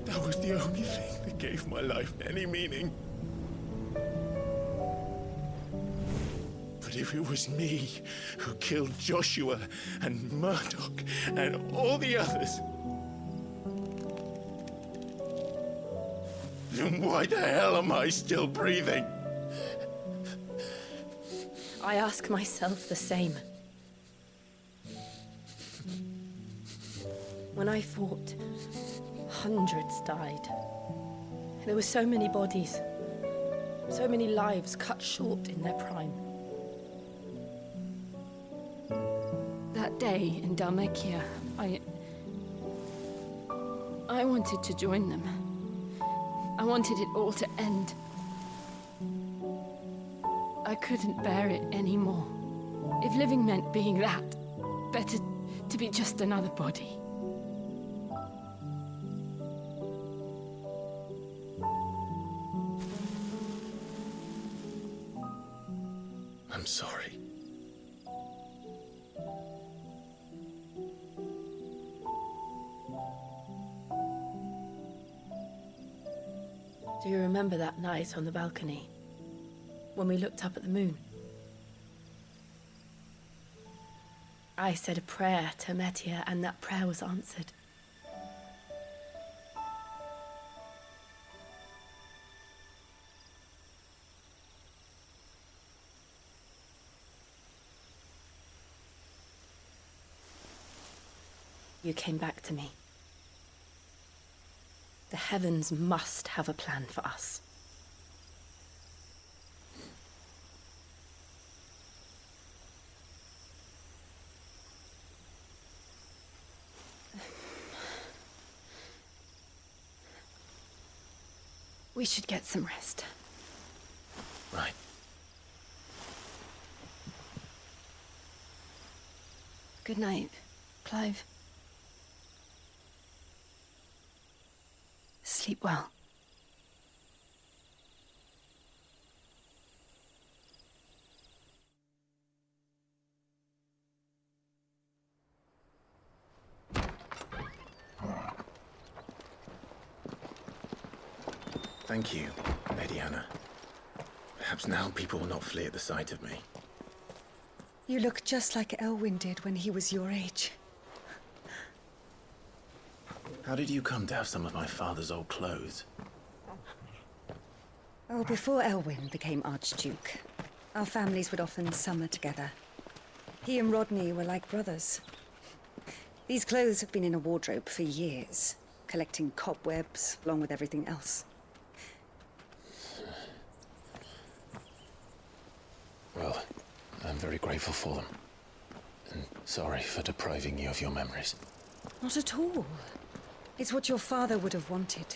That was the only thing that gave my life any meaning. But if it was me who killed Joshua and Murdoch and all the others, then why the hell am I still breathing?
I ask myself the same. When I fought, hundreds died. There were so many bodies, so many lives cut short in their prime. That day in Dalmekia, I wanted to join them. I wanted it all to end. I couldn't bear it anymore. If living meant being that, better to be just another body.
I'm sorry.
Do you remember that night on the balcony, when we looked up at the moon? I said a prayer to Metia, and that prayer was answered. You came back to me. The heavens must have a plan for us. We should get some rest.
Right.
Good night, Clive. Sleep well.
Thank you, Lady Hannah. Perhaps now people will not flee at the sight of me.
You look just like Elwyn did when he was your age.
How did you come to have some of my father's old clothes?
Oh, before Elwyn became Archduke, our families would often summer together. He and Rodney were like brothers. These clothes have been in a wardrobe for years, collecting cobwebs along with everything else.
Well, I'm very grateful for them. And sorry for depriving you of your memories.
Not at all. It's what your father would have wanted.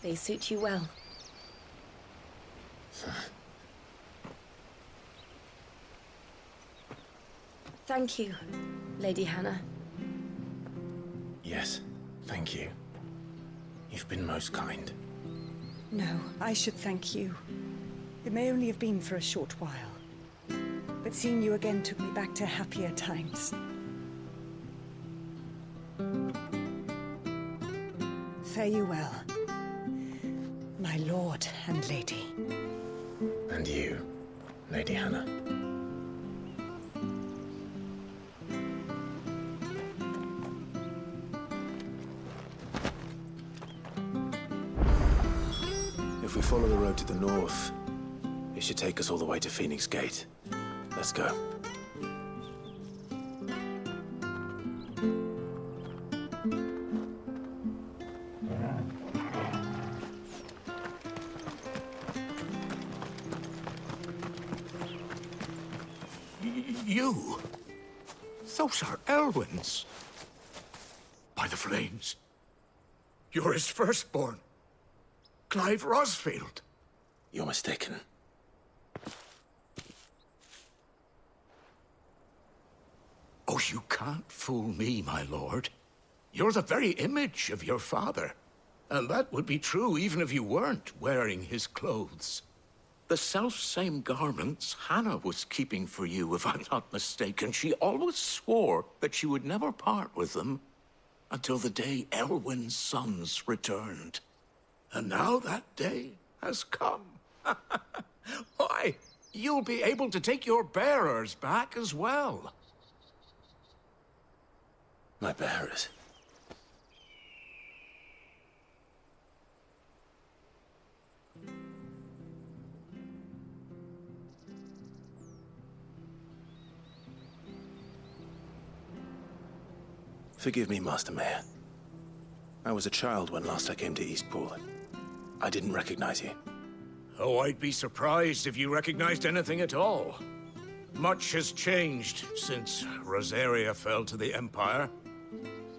They suit you well. Thank you, Lady Hannah.
Yes, thank you. You've been most kind.
No, I should thank you. It may only have been for a short while, but seeing you again took me back to happier times. Fare you well, my lord and lady.
And you, Lady Hannah. If we follow the road to the north, it should take us all the way to Phoenix Gate. Let's go.
You? Those are Elwyn's. By the flames. You're his firstborn. Clive Rosfield.
You're mistaken.
Oh, you can't fool me, my lord. You're the very image of your father. And that would be true even if you weren't wearing his clothes. The self-same garments Hannah was keeping for you, if I'm not mistaken. She always swore that she would never part with them until the day Elwyn's sons returned. And now that day has come. Why, you'll be able to take your bearers back as well.
My bearers? Forgive me, Master Mayor. I was a child when last I came to Eastpool. I didn't recognize you.
Oh, I'd be surprised if you recognized anything at all. Much has changed since Rosaria fell to the Empire.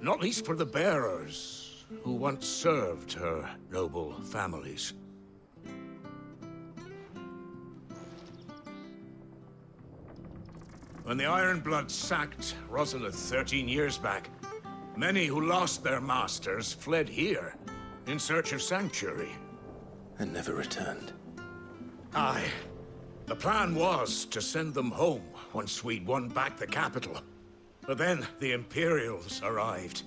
Not least for the bearers, who once served her noble families. When the Ironbloods sacked Rosalith 13 years back, many who lost their masters fled here in search of sanctuary.
And never returned.
Aye. The plan was to send them home once we'd won back the capital. But then the Imperials arrived.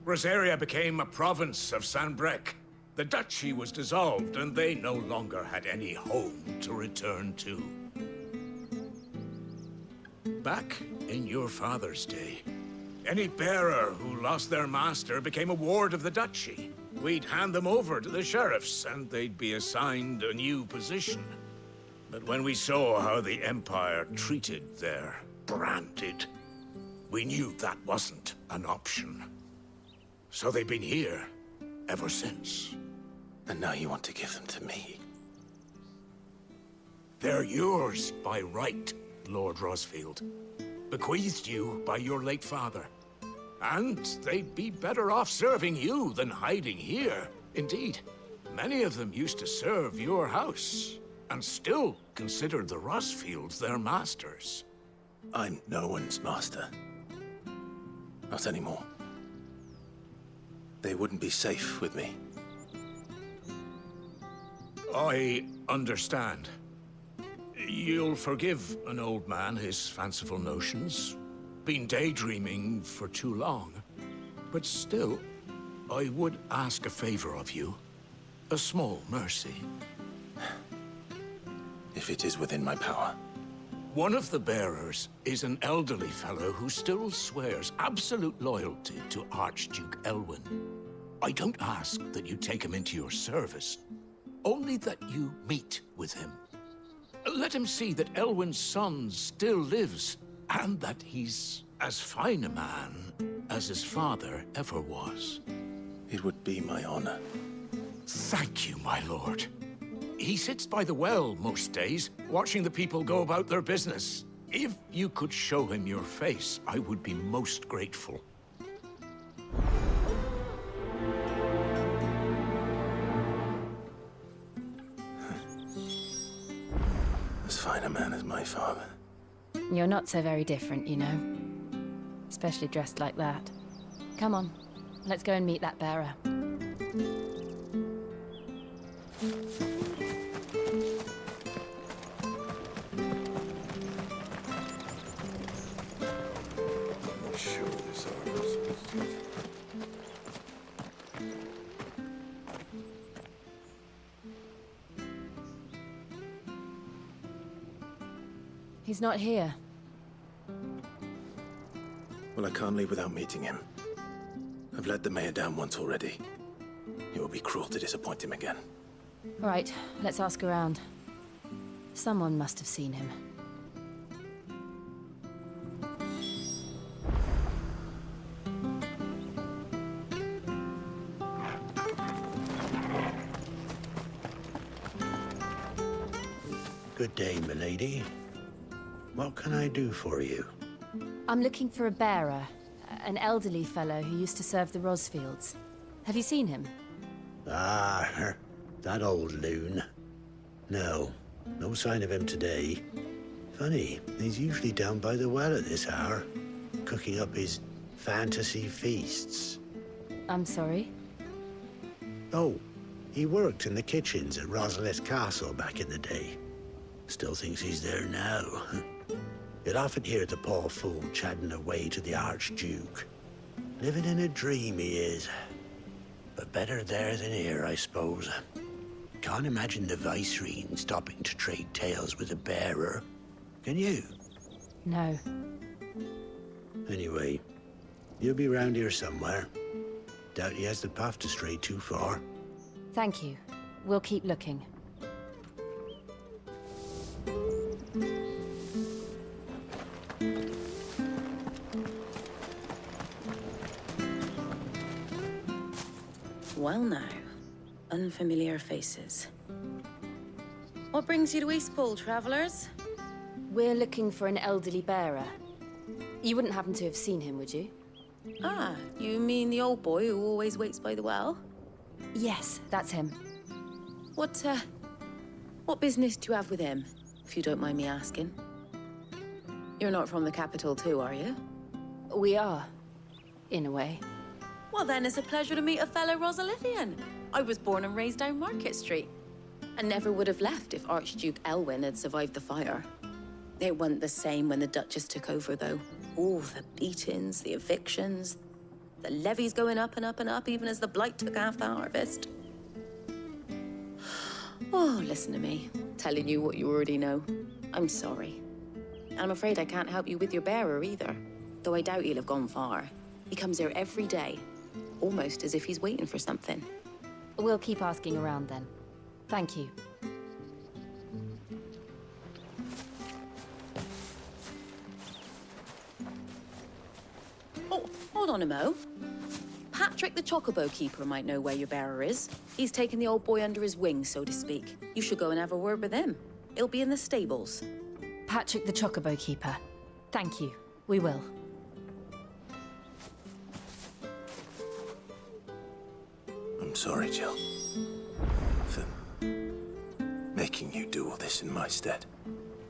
Rosaria became a province of Sanbreque. The duchy was dissolved, and they no longer had any home to return to. Back in your father's day, any bearer who lost their master became a ward of the duchy. We'd hand them over to the sheriffs, and they'd be assigned a new position. But when we saw how the Empire treated their branded, we knew that wasn't an option. So they've been here ever since.
And now you want to give them to me?
They're yours by right, Lord Rosfield. Bequeathed you by your late father. And they'd be better off serving you than hiding here. Indeed, many of them used to serve your house, and still considered the Rosfields their masters.
I'm no one's master. Not anymore. They wouldn't be safe with me.
I understand. You'll forgive an old man his fanciful notions. Been daydreaming for too long. But still, I would ask a favor of you. A small mercy.
If it is within my power.
One of the bearers is an elderly fellow who still swears absolute loyalty to Archduke Elwyn. I don't ask that you take him into your service, only that you meet with him. Let him see that Elwyn's son still lives, and that he's as fine a man as his father ever was.
It would be my honor.
Thank you, my lord. He sits by the well most days, watching the people go about their business. If you could show him your face, I would be most grateful.
As fine a man as my father.
You're not so very different, you know. Especially dressed like that. Come on, let's go and meet that bearer. He's not here.
Well, I can't leave without meeting him. I've let the mayor down once already. It would be cruel to disappoint him again.
All right, let's ask around. Someone must have seen him.
Good day, milady. What can I do for you?
I'm looking for a bearer, an elderly fellow who used to serve the Rosfields. Have you seen him?
Ah, that old loon. No, no sign of him today. Funny, he's usually down by the well at this hour, cooking up his fantasy feasts.
I'm sorry?
Oh, he worked in the kitchens at Rosalith Castle back in the day. Still thinks he's there now. You'd often hear the poor fool chatting away to the Archduke. Living in a dream he is. But better there than here, I suppose. Can't imagine the Viceroy stopping to trade tales with a bearer. Can you?
No.
Anyway, he'll be round here somewhere. Doubt he has the path to stray too far.
Thank you. We'll keep looking.
Well now, unfamiliar faces. What brings you to Eastpool, travellers?
We're looking for an elderly bearer. You wouldn't happen to have seen him, would you?
Ah, you mean the old boy who always waits by the well?
Yes, that's him.
What business do you have with him, if you don't mind me asking? You're not from the capital too, are you?
We are, in a way.
Well then, it's a pleasure to meet a fellow Rosalithian. I was born and raised down Market Street. And never would have left if Archduke Elwyn had survived the fire. It wasn't the same when the Duchess took over, though. All the beatings, the evictions, the levies going up and up and up, even as the blight took half the harvest. Oh, listen to me, telling you what you already know. I'm sorry. And I'm afraid I can't help you with your bearer either, though I doubt he'll have gone far. He comes here every day, almost as if he's waiting for something.
We'll keep asking around then. Thank you.
Oh, hold on a mo. Patrick the Chocobo Keeper might know where your bearer is. He's taken the old boy under his wing, so to speak. You should go and have a word with him. He'll be in the stables.
Patrick the Chocobo Keeper. Thank you. We will.
sorry, Jill. For making you do all this in my stead.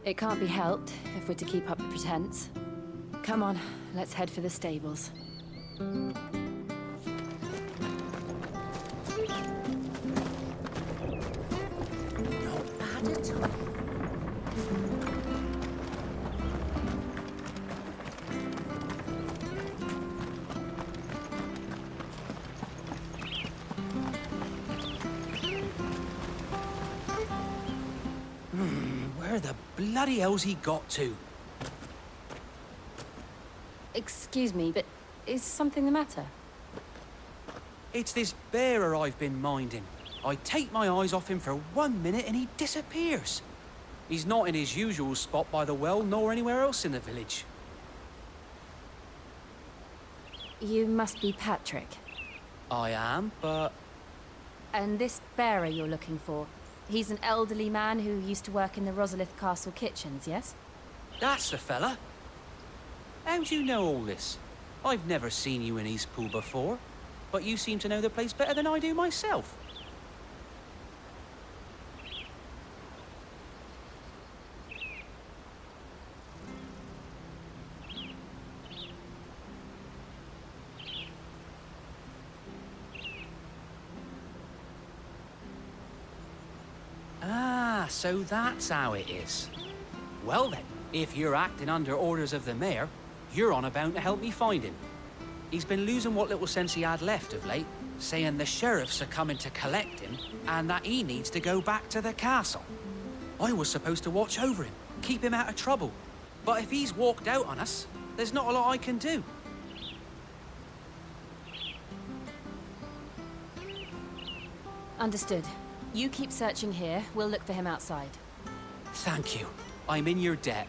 It can't be helped if we're to keep up the pretense. Come on, let's head for the stables.
Where the bloody hell's he got to?
Excuse me, but is something the matter?
It's this bearer I've been minding. I take my eyes off him for 1 minute and he disappears. He's not in his usual spot by the well, nor anywhere else in the village.
You must be Patrick.
I am, but...
And this bearer you're looking for, he's an elderly man who used to work in the Rosalith Castle kitchens, yes?
That's the fella. How'd you know all this? I've never seen you in Eastpool before, but you seem to know the place better than I do myself. Ah, so that's how it is. Well then, if you're acting under orders of the mayor, you're on about to help me find him. He's been losing what little sense he had left of late, saying the sheriffs are coming to collect him and that he needs to go back to the castle. I was supposed to watch over him, keep him out of trouble. But if he's walked out on us, there's not a lot I can do.
Understood. You keep searching here, we'll look for him outside.
Thank you. I'm in your debt.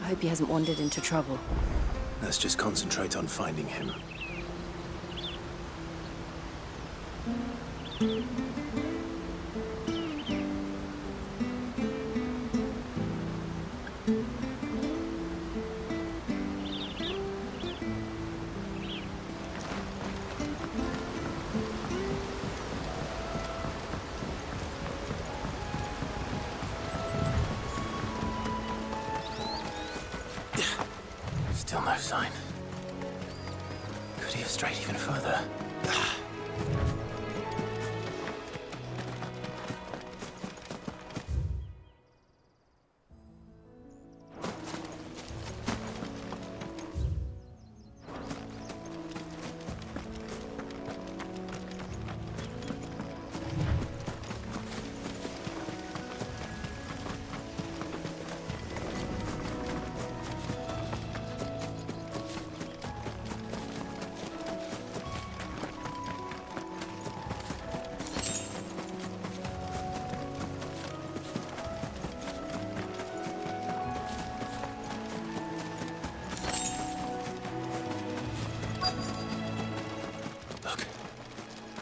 I hope he hasn't wandered into trouble.
Let's just concentrate on finding him. Still no sign. Could he have strayed even further?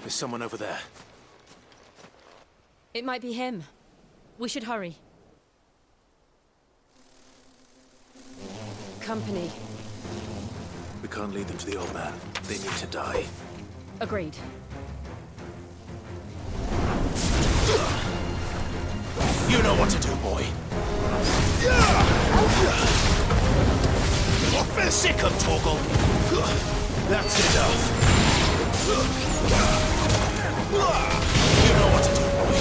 There's someone over there.
It might be him. We should hurry. Company.
We can't lead them to the old man. They need to die.
Agreed.
You know what to do, boy. Sick of Torgal. That's enough. You know what to do, boy.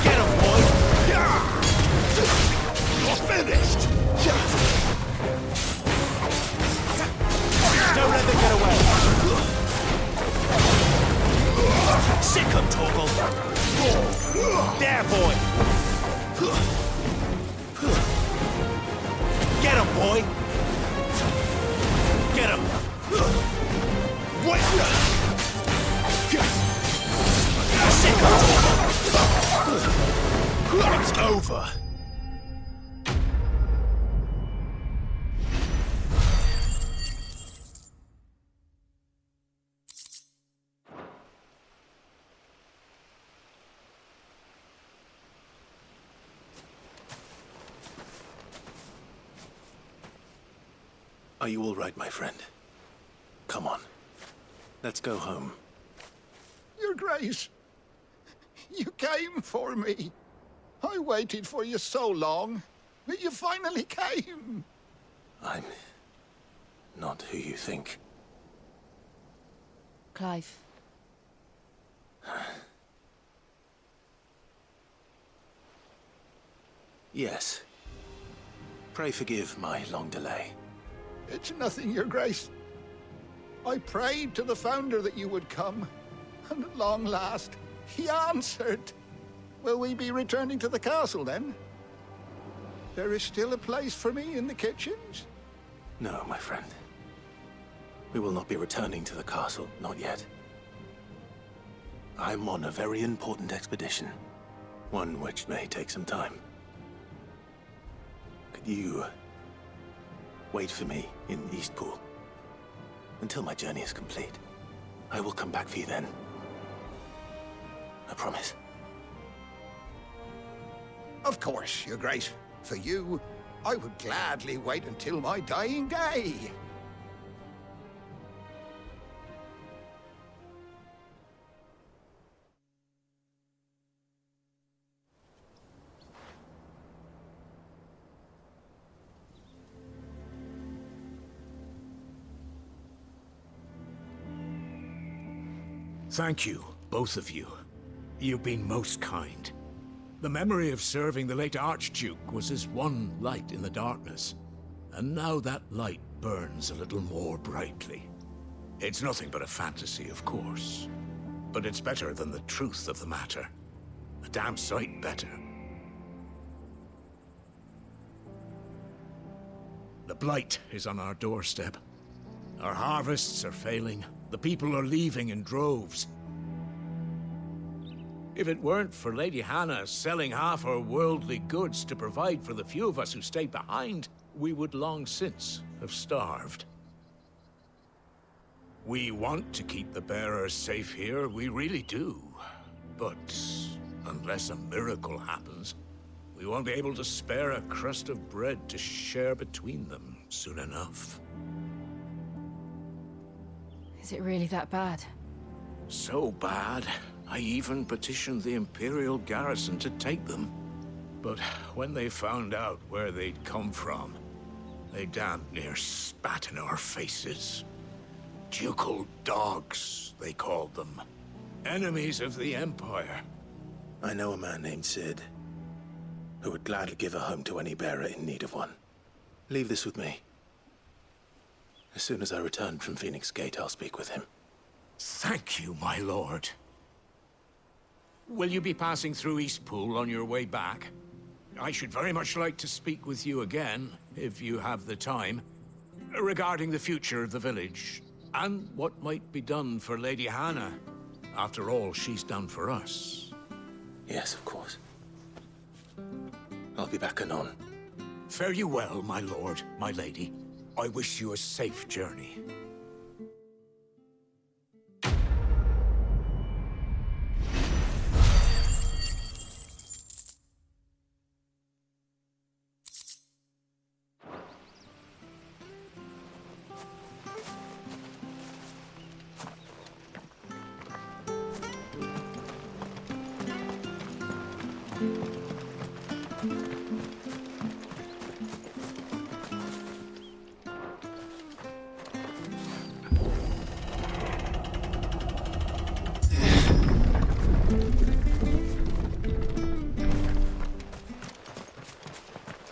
Get him, boy. You're finished. Don't let them get away. Sick him, Torgal. There, boy. Get him, boy. Get him. What? It's over. Are you all right, my friend? Come on. Let's go home.
Your Grace, you came for me. I waited for you so long, but you finally came.
I'm not who you think.
Clive.
Yes. Pray forgive my long delay.
It's nothing, Your Grace. I prayed to the Founder that you would come, and at long last, he answered. Will we be returning to the castle, then? There is still a place for me in the kitchens?
No, my friend. We will not be returning to the castle, not yet. I'm on a very important expedition, one which may take some time. Could you wait for me in Eastpool until my journey is complete? I will come back for you then. I promise.
Of course, Your Grace. For you, I would gladly wait until my dying day.
Thank you, both of you. You've been most kind. The memory of serving the late Archduke was as one light in the darkness, and now that light burns a little more brightly. It's nothing but a fantasy, of course, but it's better than the truth of the matter. A damn sight better. The blight is on our doorstep. Our harvests are failing. The people are leaving in droves. If it weren't for Lady Hannah selling half her worldly goods to provide for the few of us who stayed behind, we would long since have starved. We want to keep the bearers safe here, we really do. But unless a miracle happens, we won't be able to spare a crust of bread to share between them soon enough.
Is it really that bad?
So bad, I even petitioned the Imperial garrison to take them. But when they found out where they'd come from, they damn near spat in our faces. Ducal dogs, they called them. Enemies of the Empire.
I know a man named Sid, who would gladly give a home to any bearer in need of one. Leave this with me. As soon as I return from Phoenix Gate, I'll speak with him.
Thank you, my lord. Will you be passing through Eastpool on your way back? I should very much like to speak with you again, if you have the time, regarding the future of the village, and what might be done for Lady Hannah. After all, she's done for us.
Yes, of course. I'll be back anon.
Fare you well, my lord, my lady. I wish you a safe journey.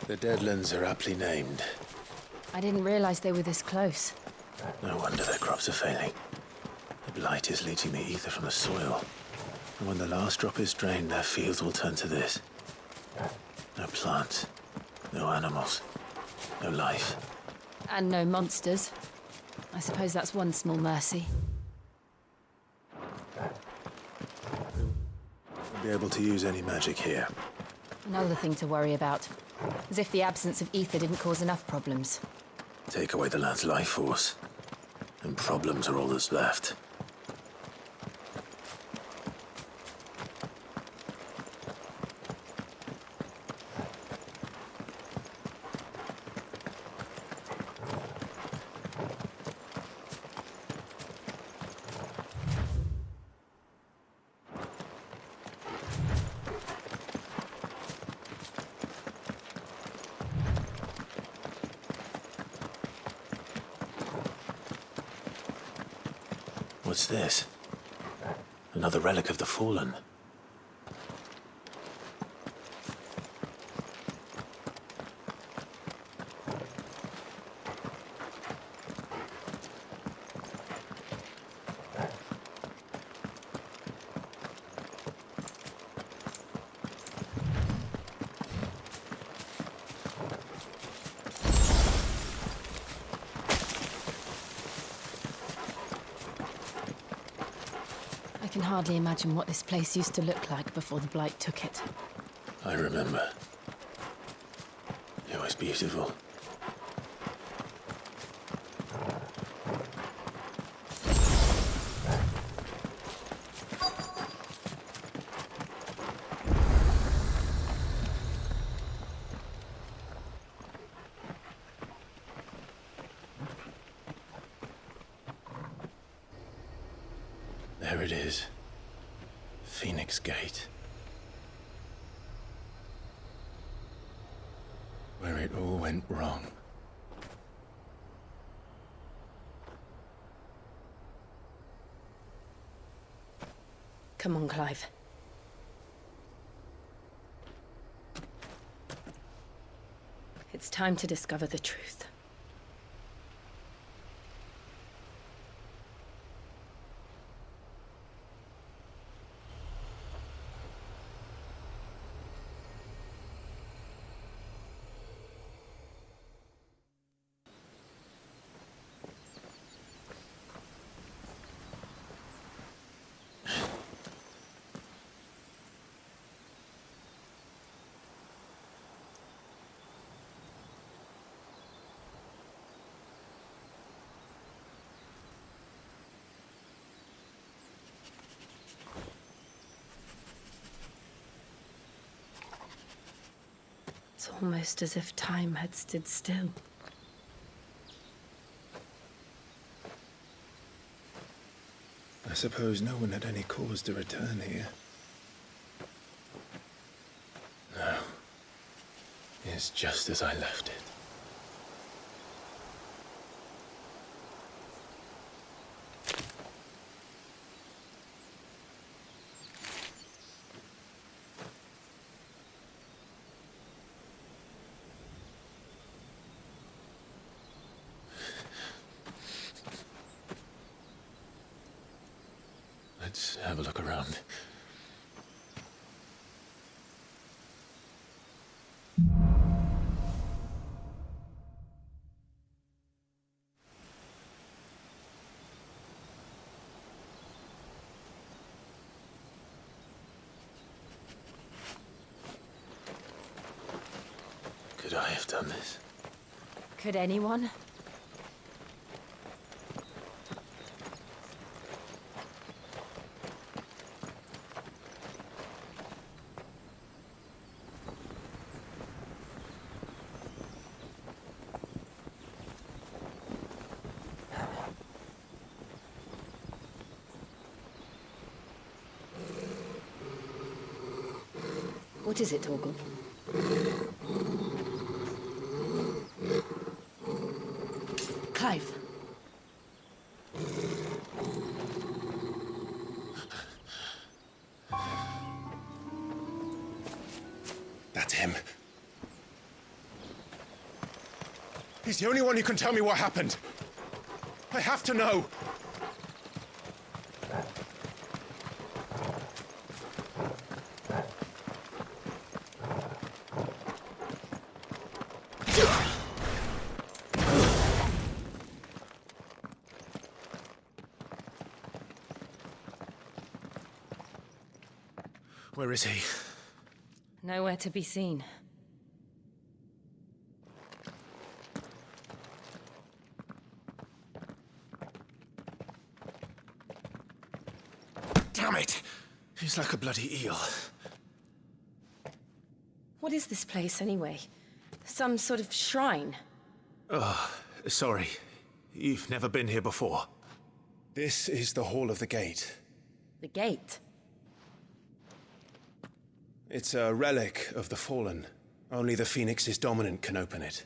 The Deadlands are aptly named.
I didn't realize they were this close.
No wonder their crops are failing. The blight is leaching the ether from the soil. And when the last drop is drained, their fields will turn to this. No plants, no animals, no life.
And no monsters. I suppose that's one small mercy.
Won't be able to use any magic here.
Another thing to worry about. As if the absence of ether didn't cause enough problems.
Take away the lad's life force, and problems are all that's left. What's this? Another relic of the Fallen.
I can hardly imagine what this place used to look like before the Blight took it.
I remember. It was beautiful. There it is. Phoenix Gate. Where it all went wrong.
Come on, Clive. It's time to discover the truth. It's almost as if time had stood still.
I suppose no one had any cause to return here. No. It's just as I left it. Let's have a look around. Could I have done this?
Could anyone? What is it, Torgal? Clive.
That's him. He's the only one who can tell me what happened. I have to know. Where is he?
Nowhere to be seen.
Damn it! He's like a bloody eel.
What is this place, anyway? Some sort of shrine?
Oh, sorry. You've never been here before. This is the Hall of the Gate.
The gate?
It's a relic of the Fallen. Only the Phoenix's dominant can open it.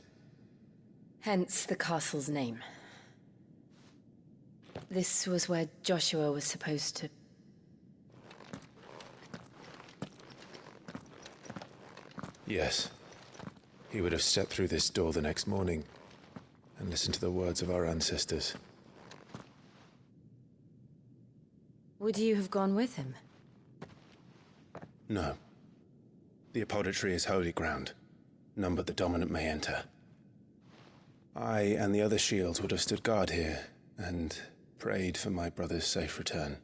Hence the castle's name. This was where Joshua was supposed to...
Yes. He would have stepped through this door the next morning and listened to the words of our ancestors.
Would you have gone with him?
No. The apodatory is holy ground. None but the dominant may enter. I and the other shields would have stood guard here and prayed for my brother's safe return.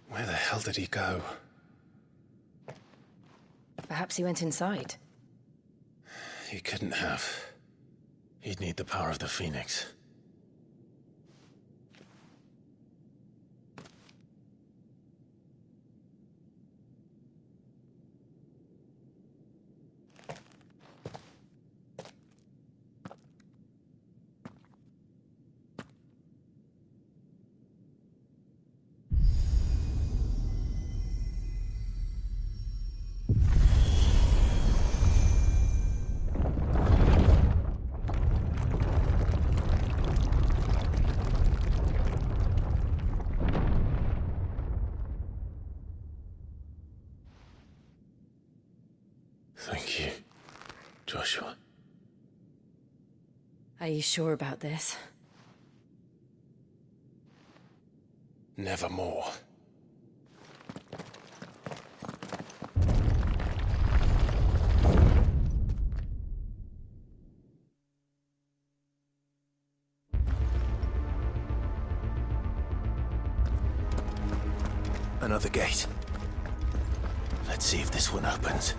Where the hell did he go?
Perhaps he went inside.
He couldn't have. He'd need the power of the Phoenix.
Thank you, Joshua.
Are you sure about this?
Nevermore.
Another gate. Let's see if this one opens.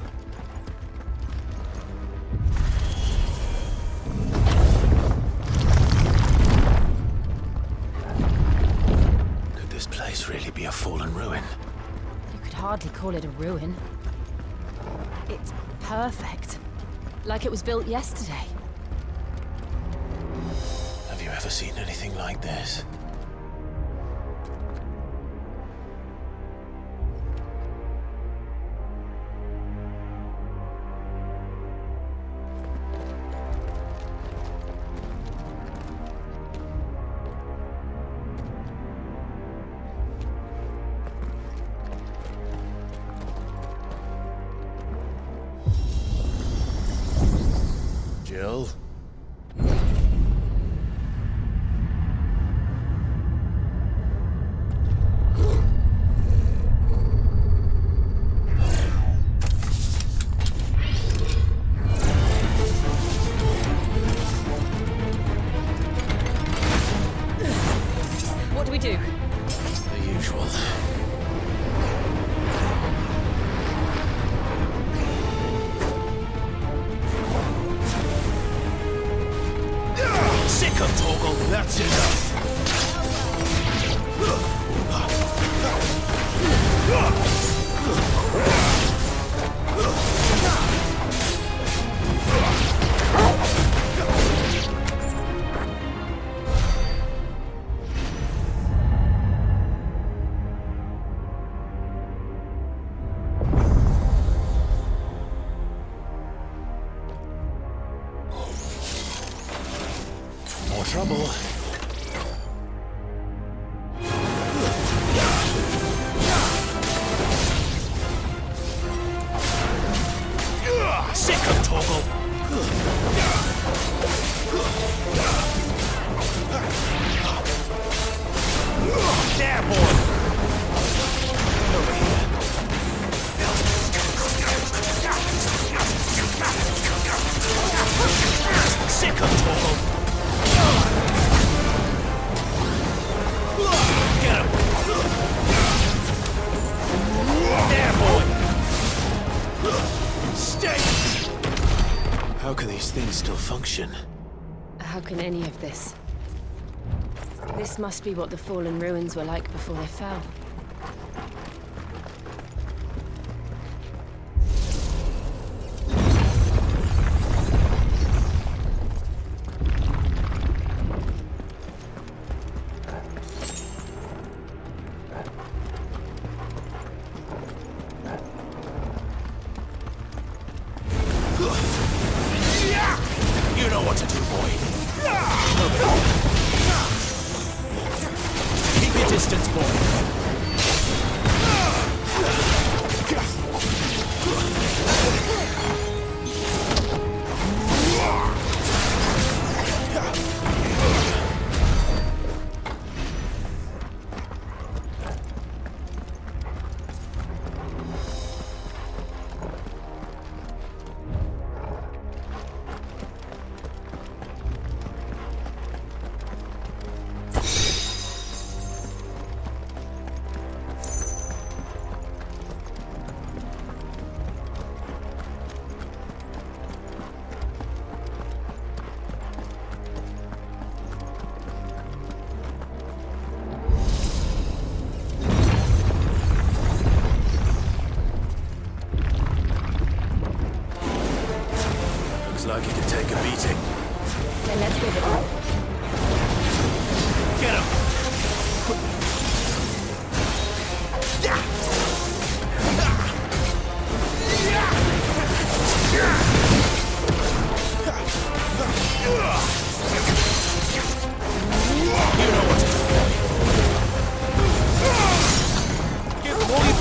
Could this place really be a fallen ruin?
You could hardly call it a ruin. It's perfect. Like it was built yesterday.
Have you ever seen anything like this? Jill?
What do we do?
The usual. Sick of Toggle, that's enough. More trouble. Sick of Toggle. There, boy. Over here. Sick of Toggle. Get him! There, boy! Stay! How can these things still function?
How can any of this? This must be what the fallen ruins were like before they fell.
You know what to do, boy.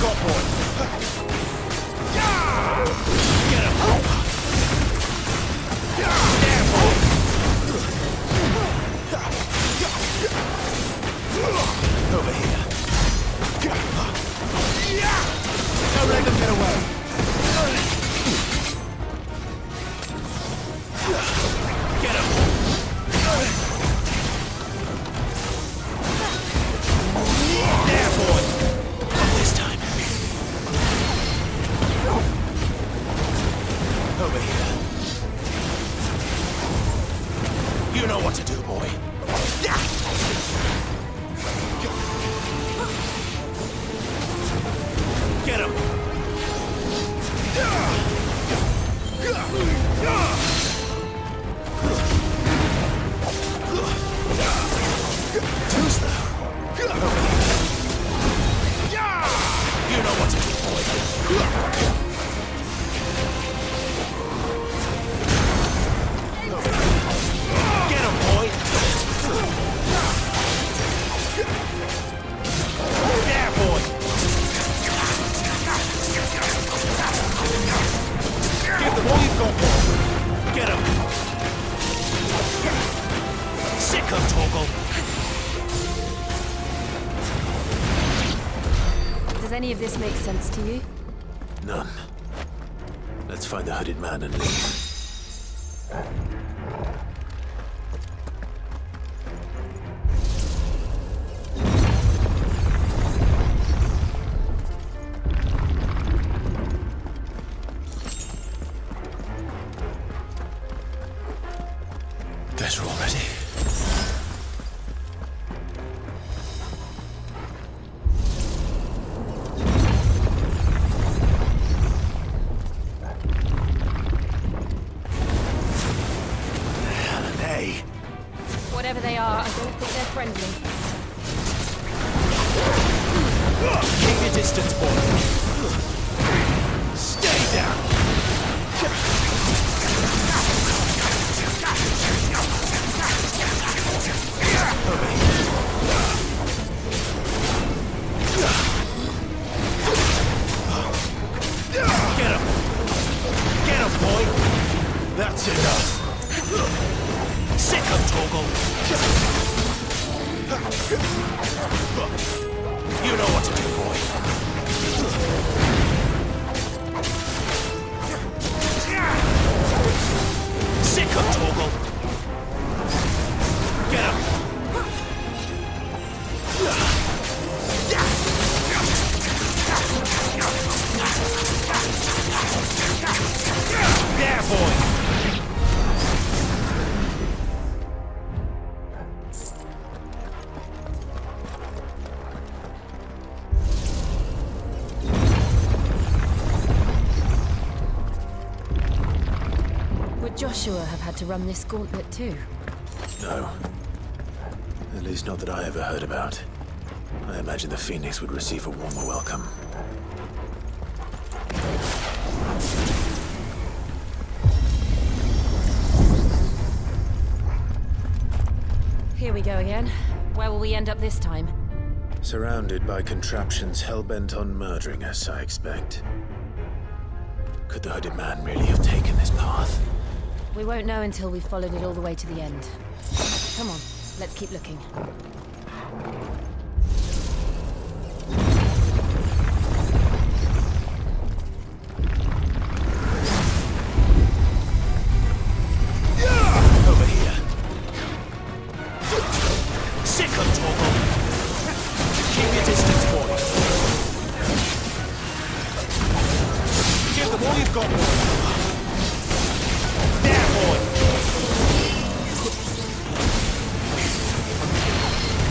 you've got, boy. Get him. There, boy. Over here. Don't let them get away. Get him. There, boy. Not this time. Over here. You know what to do, boy. Get him. Too slow. You know what to do, boy. Get him, boy. There, boy. Give them all you've got, boy. Get him. Sick of Torgal.
Does any of this make sense to you?
None. Let's find the hooded man and leave. Better already.
Whatever they are, I don't think they're friendly.
Keep your distance, boy. Stay down. Get him. Get him, boy. That's enough. Sick of Torgal. You know what to do, boy. Sick of Torgal. Get him. There, boy.
Joshua have had to run this gauntlet too?
No. At least not that I ever heard about. I imagine the Phoenix would receive a warmer welcome.
Here we go again. Where will we end up this time?
Surrounded by contraptions hell-bent on murdering us, I expect. Could the hooded man really have taken this path?
We won't know until we've followed it all the way to the end. Come on, let's keep looking.
Over here. Sick of Torgal. Keep your distance, boy. Give them all you've got, boy. There, boy.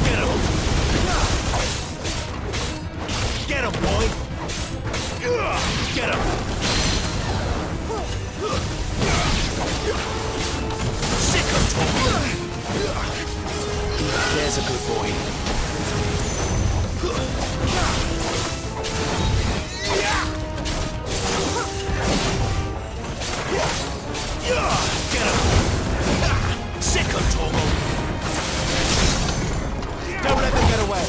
Get him. Get him, boy. Get him. Sick of Torgal. There's a good boy. Get him! Sick of Torgal! Don't let them get away!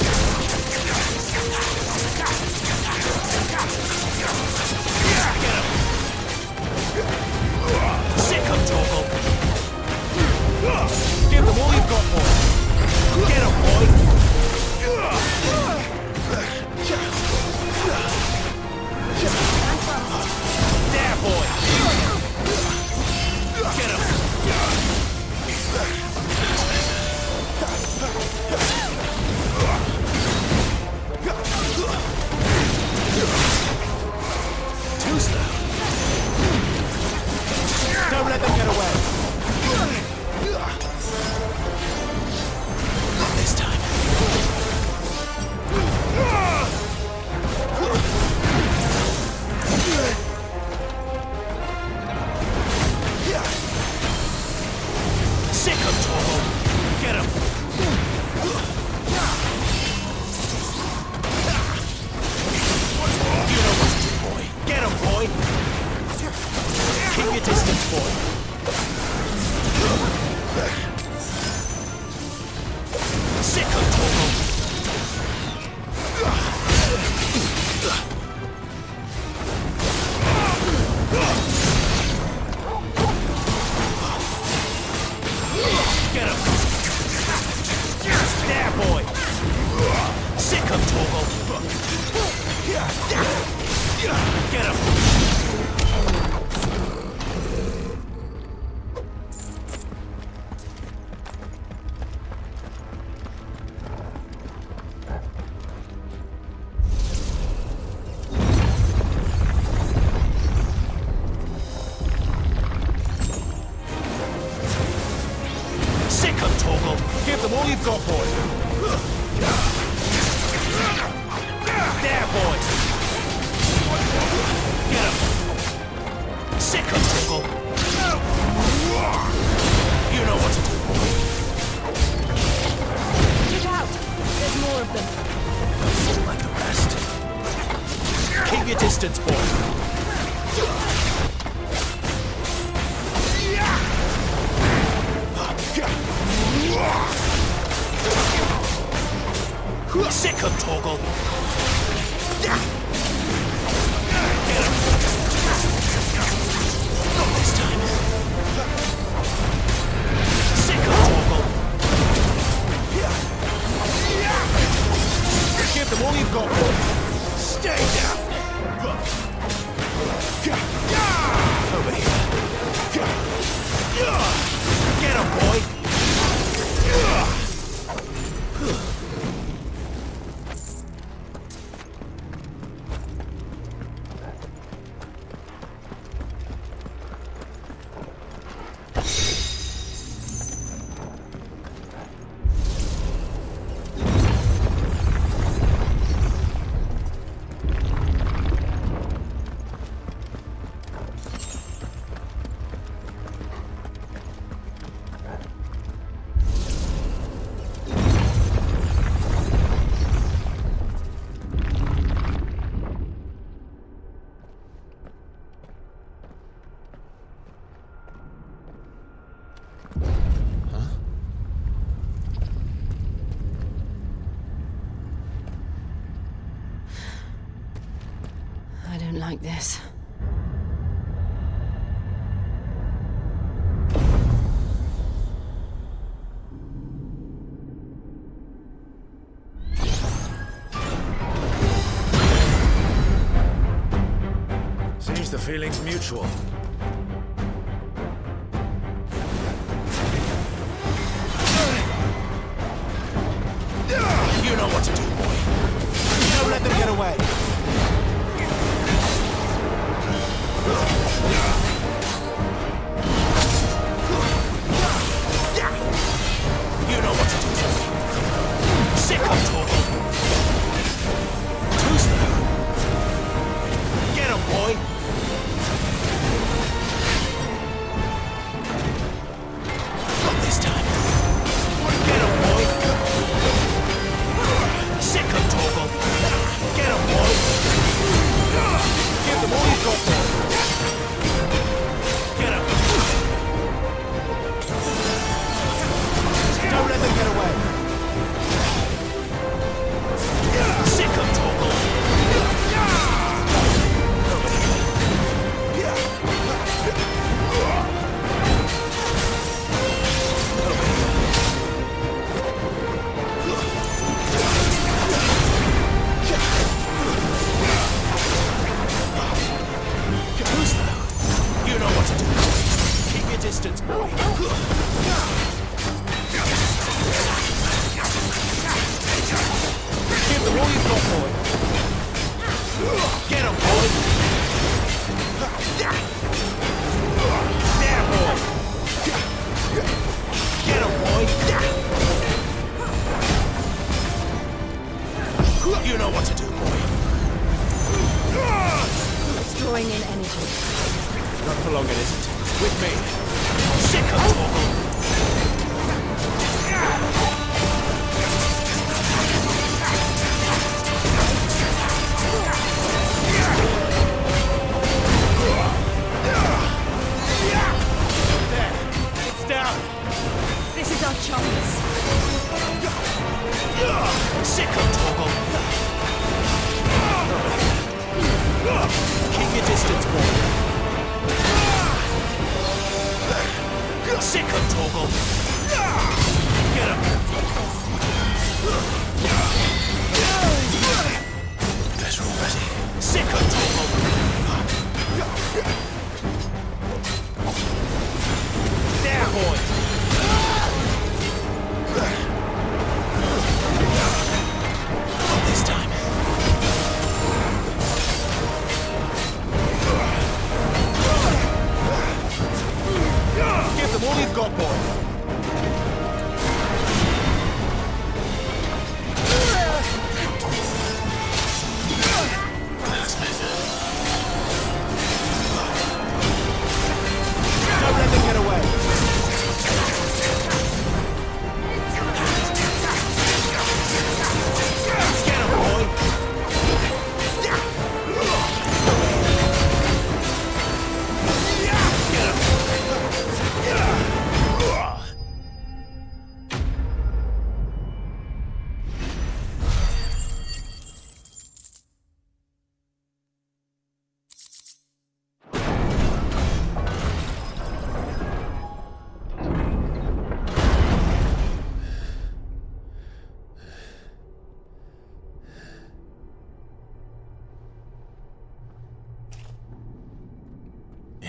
Get him! Sick him, Torgal! Give them all you've got, boy! There, boys! Get him! Sick him, Torgal! You know what to do, boy!
Look out! There's more of them.
Fall like the rest. Keep your distance, boy! Sick him, Torgal! Get him! Not this time. Sick him, Torgal! Give them all you've got, boy! Stay down! Over here. Get him, boy!
I don't like this.
Seems the feeling's mutual. You know what to do, boy. Don't let them get away. You know what to do, boy. Sick of talking. Too slow. Get him, boy. Not this time. Get him, boy. Sick of Torgal. Get him, boy. Give them all you've got, boy. Get him. Don't let them get away. Sick of Torgal. Too slow. You know what to do. Keep your distance, boy. Give them all you've got, boy. Get him, boy. There, boy. Get him, boy. You know what to do, boy.
It's drawing in energy.
Not for long, it isn't. With me. Sick of Torgal. There. It's down.
This is our chance.
Sick of Torgal. Keep your distance, boy. Sick of Torgal. Get him. Better already. Sick of Torgal.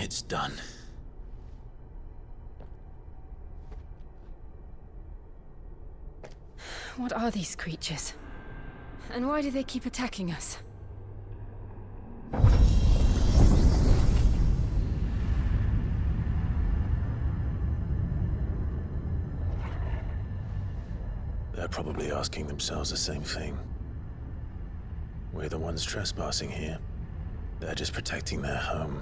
It's done.
What are these creatures? And why do they keep attacking us?
They're probably asking themselves the same thing. We're the ones trespassing here. They're just protecting their home.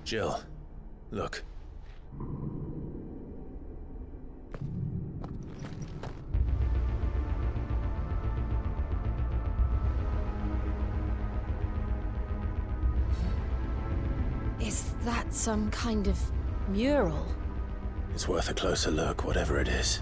Jill, look.
Is that some kind of mural?
It's worth a closer look, whatever it is.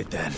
Right then.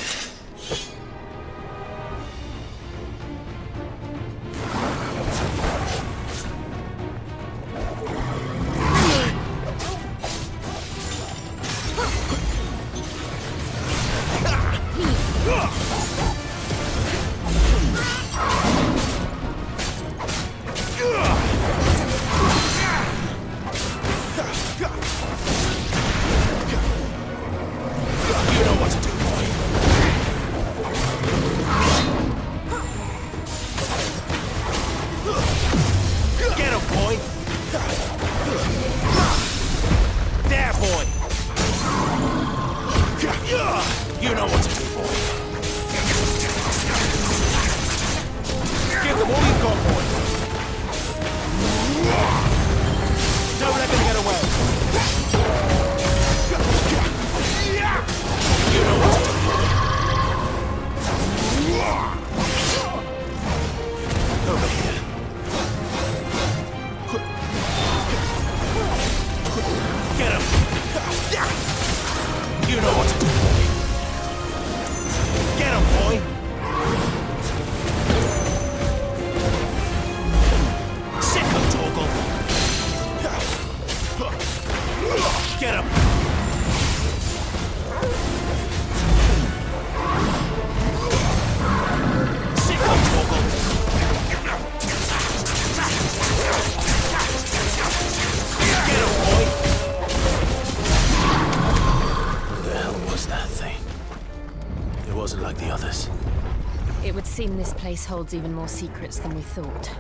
It would seem this place holds even more secrets than we thought.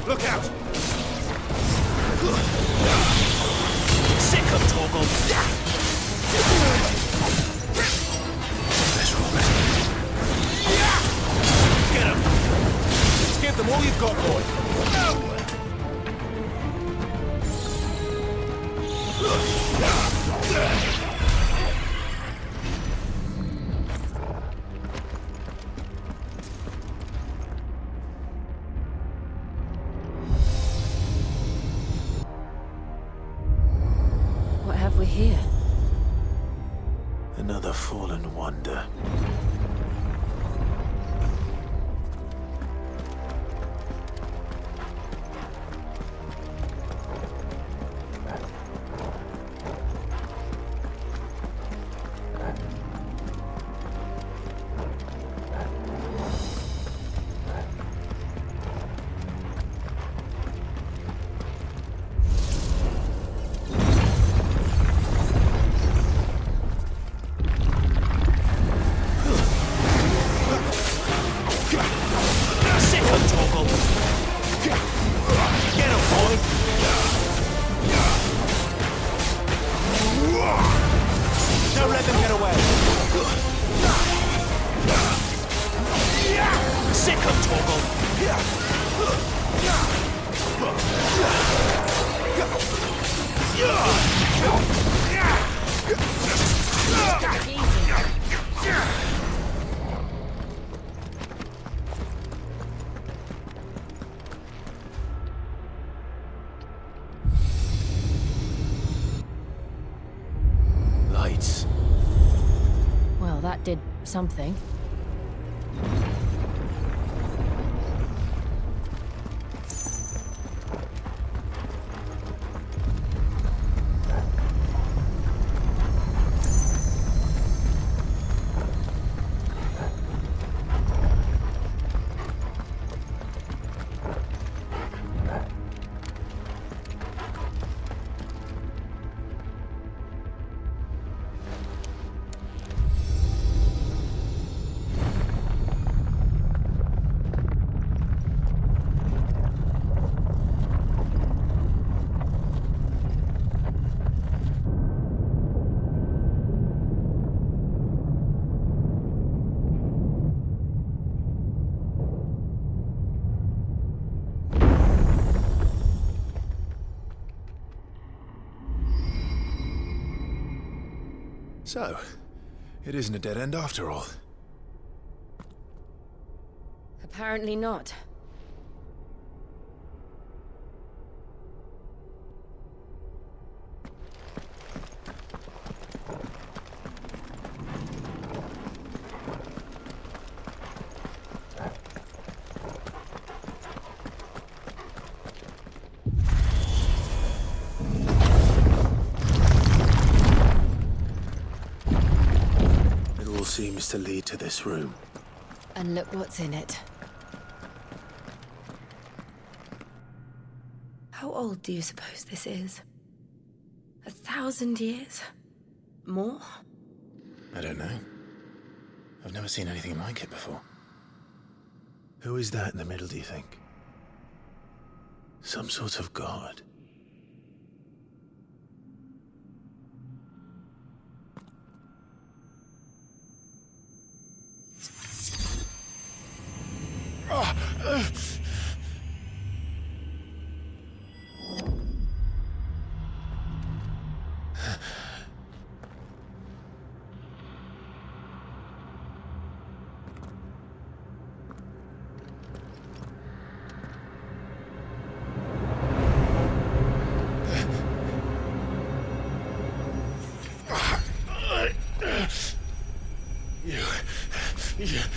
Look out! Sick of Torgal! Let's roll it. Get him! Let's give them all you've got, boy.
What have we here?
Another fallen wonder. Don't let them get away. Sick of Torgal. Lights.
Well, that did something.
So, it isn't a dead end after all.
Apparently not.
Seems to lead to this room.
And look what's in it. How old do you suppose this is? 1,000 years? More?
I don't know. I've never seen anything like it before. Who is that in the middle, do you think? Some sort of god?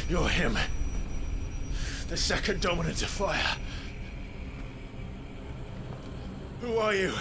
You're him. The second dominant of fire. Who are you?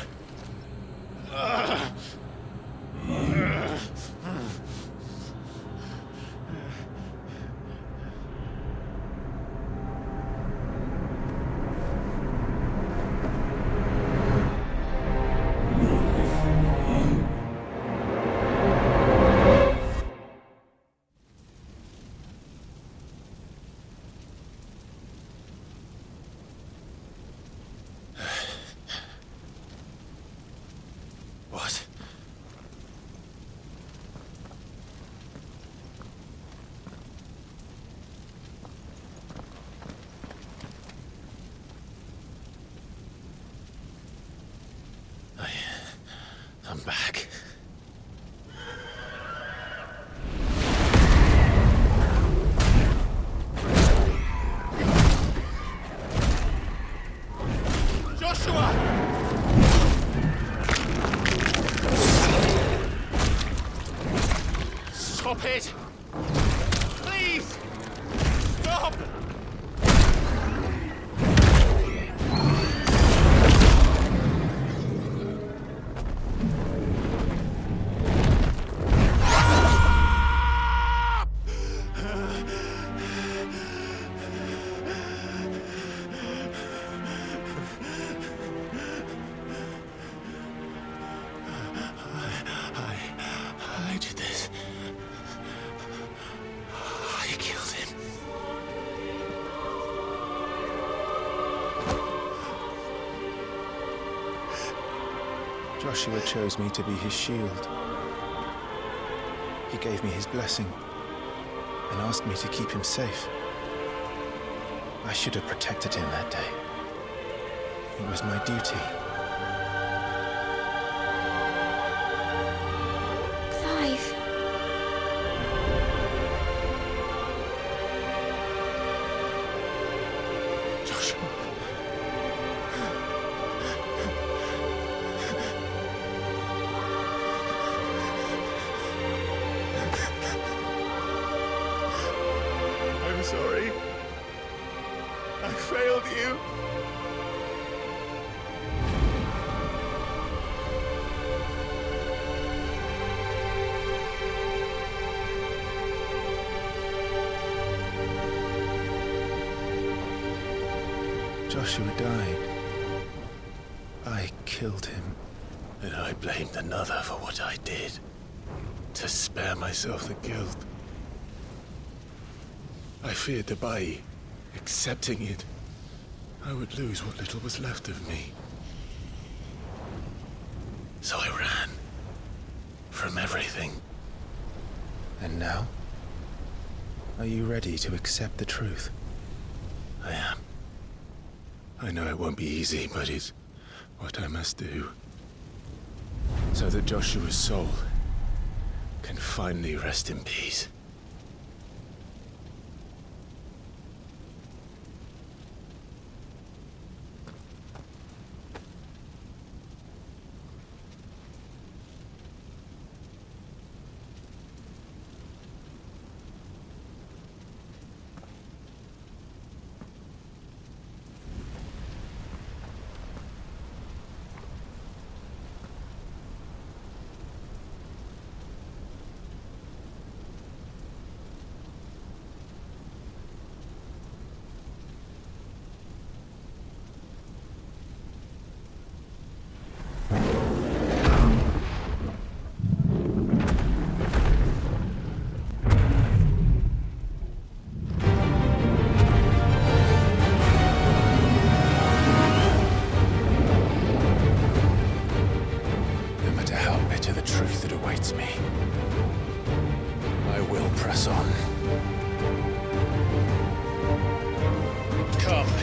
Joshua! Stop it! Please! Stop! I did this. I killed him.
Joshua chose me to be his shield. He gave me his blessing and asked me to keep him safe. I should have protected him that day. It was my duty.
Clive.
Joshua. I'm sorry. I failed you.
Joshua died. I killed him.
And I blamed another for what I did, to spare myself the guilt. I feared that by accepting it, I would lose what little was left of me. So I ran from everything.
And now? Are you ready to accept the truth?
I am. I know it won't be easy, but it's what I must do. So that Joshua's soul can finally rest in peace.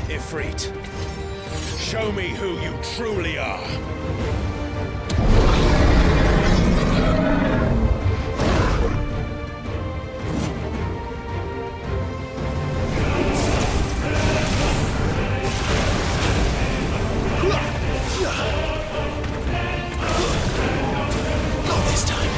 Ifrit. Show me who you truly are. Not this time.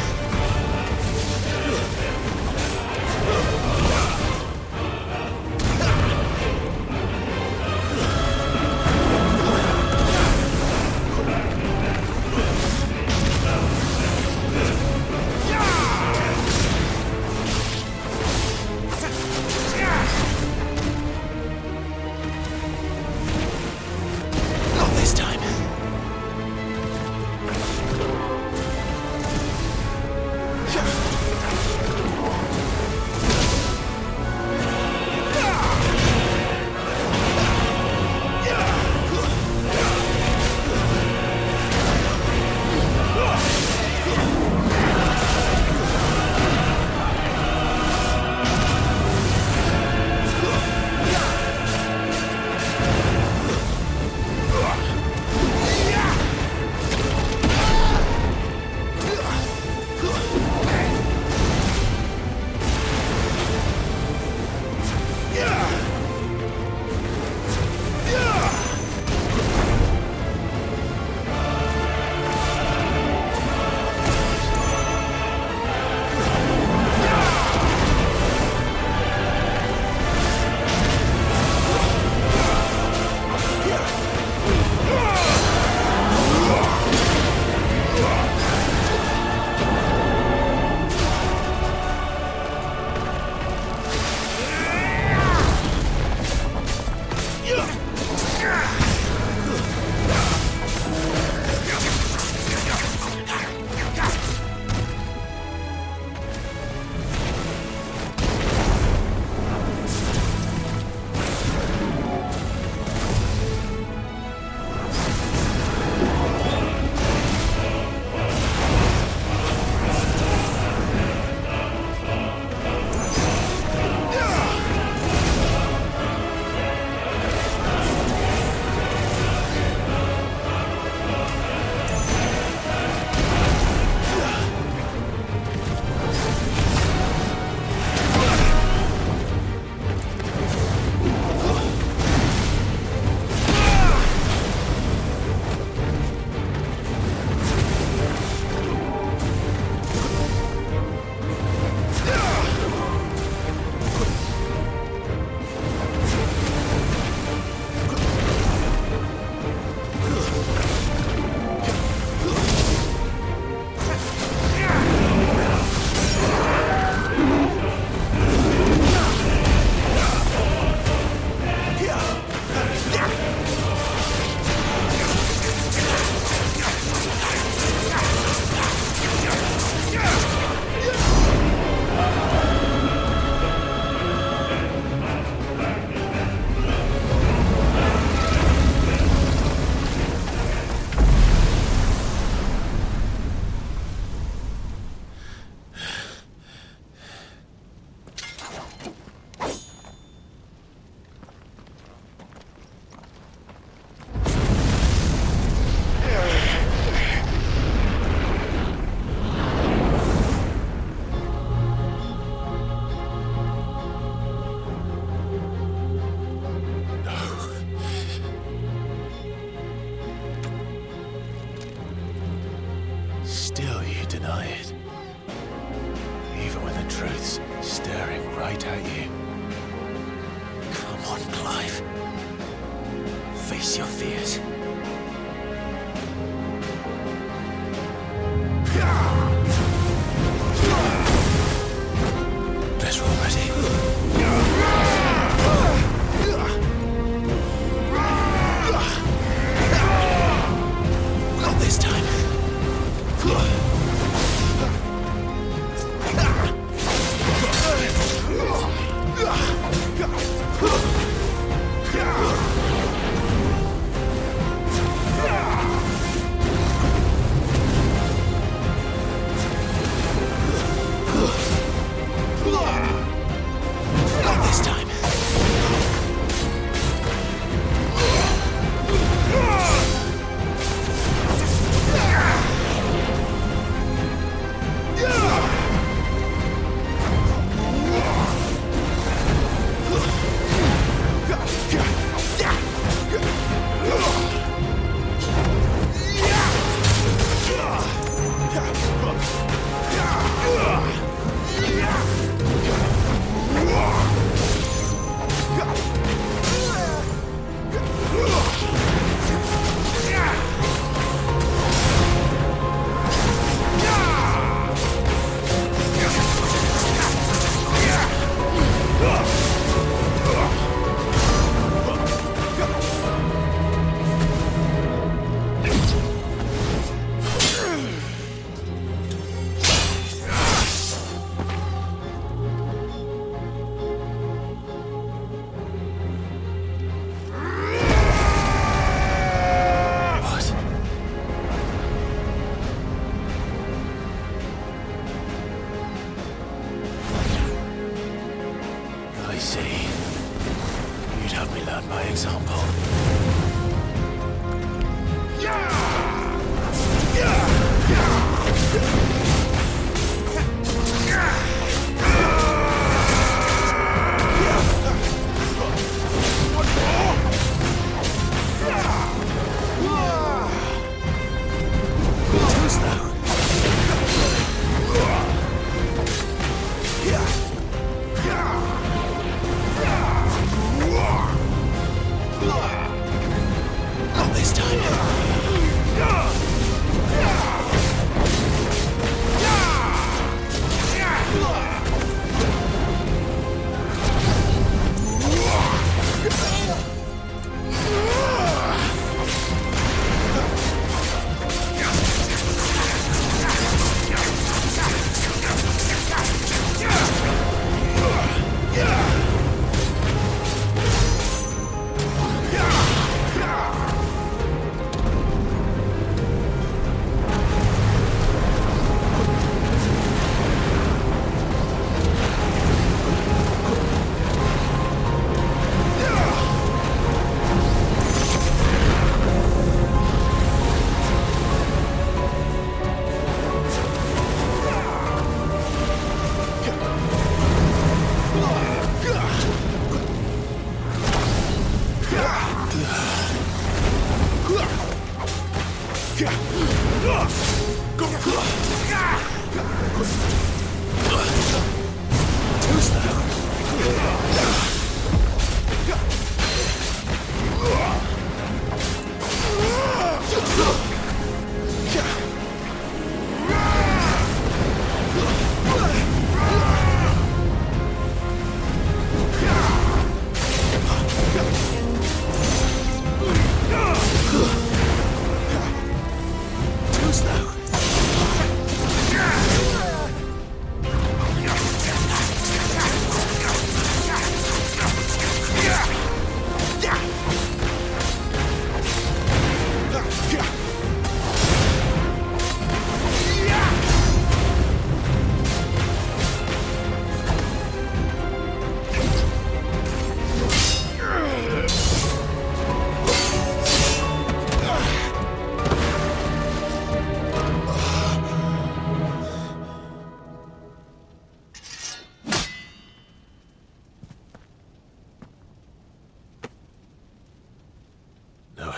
still you deny it. Even when the truth's staring right at you. Come on, Clive. Face your fears. Better already. Not this time. Not this time.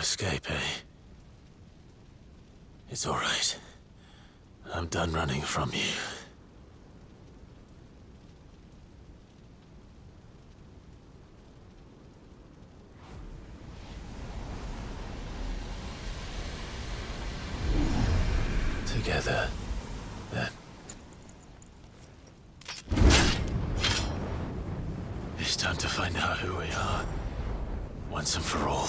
Escape, eh? It's all right. I'm done running from you. Together, then. It's time to find out who we are, once and for all.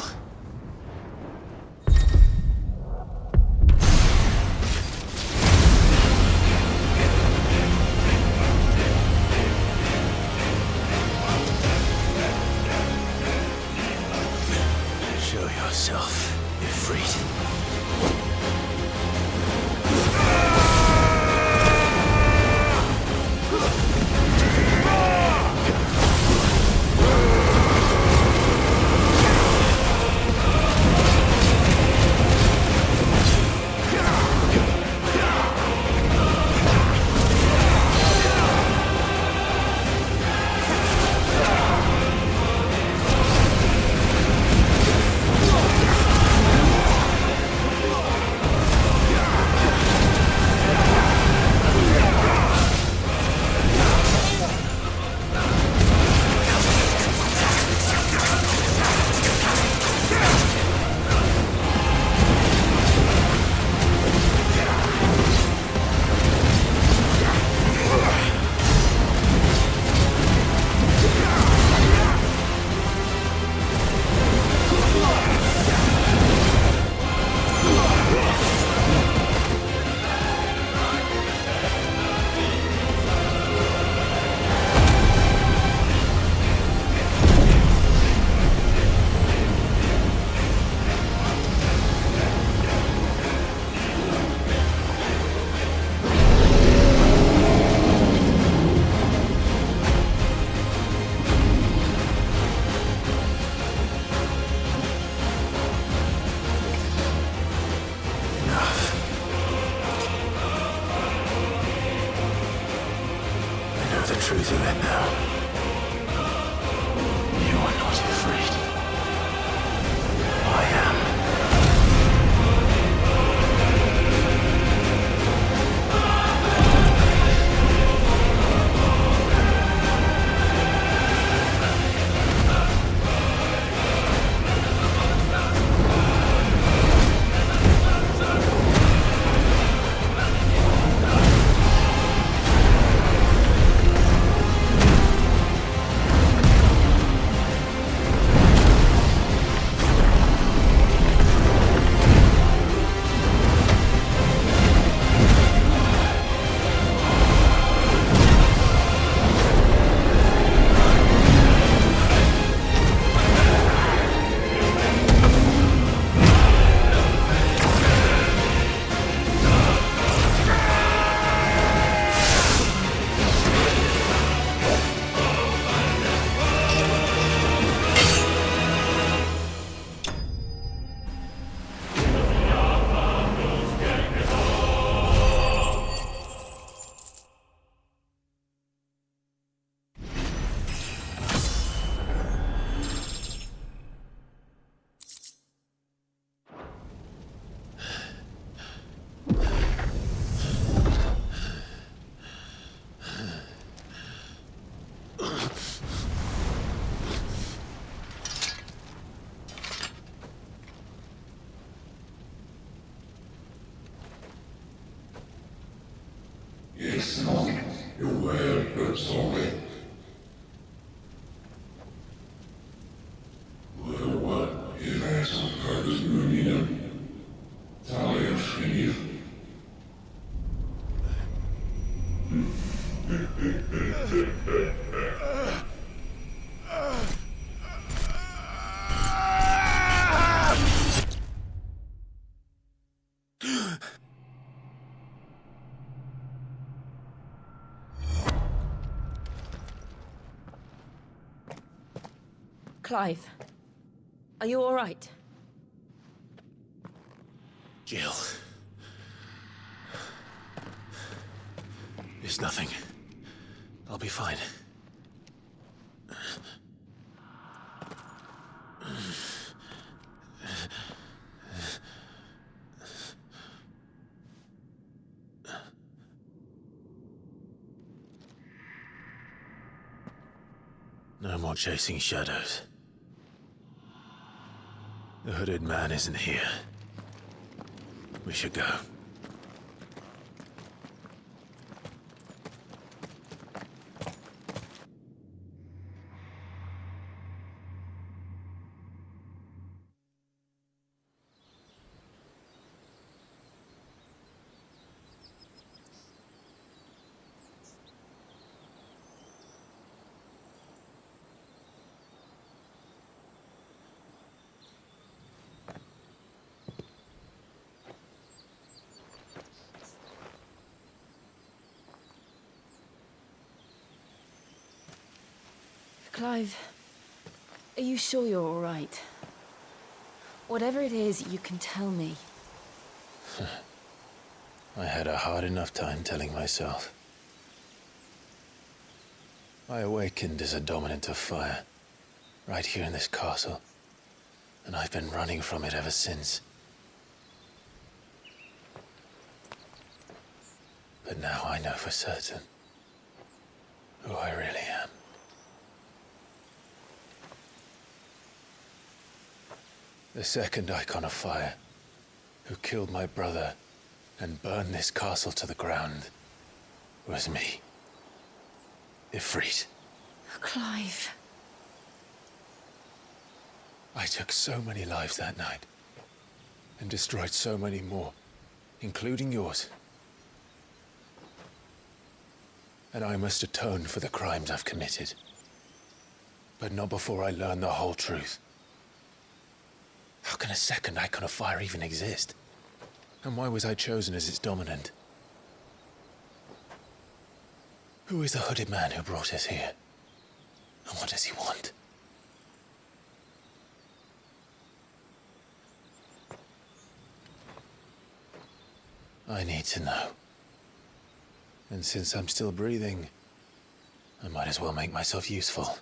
Show yourself, Ifrit. The truth of it now. You are not afraid. I am.
It's not your word, but solid. What is that some purpose moving? Talia Shinny.
Clive, are you all right?
Jill. It's nothing. I'll be fine. No more chasing shadows. The hooded man isn't here. We should go.
Clive, are you sure you're all right? Whatever it is, you can tell me.
I had a hard enough time telling myself. I awakened as a dominant of fire, right here in this castle, and I've been running from it ever since. But now I know for certain who I really am. The second icon of fire, who killed my brother and burned this castle to the ground, was me. Ifrit.
Clive.
I took so many lives that night, and destroyed so many more, including yours. And I must atone for the crimes I've committed. But not before I learn the whole truth. How can a second icon of fire even exist? And why was I chosen as its dominant? Who is the hooded man who brought us here? And what does he want? I need to know. And since I'm still breathing, I might as well make myself useful.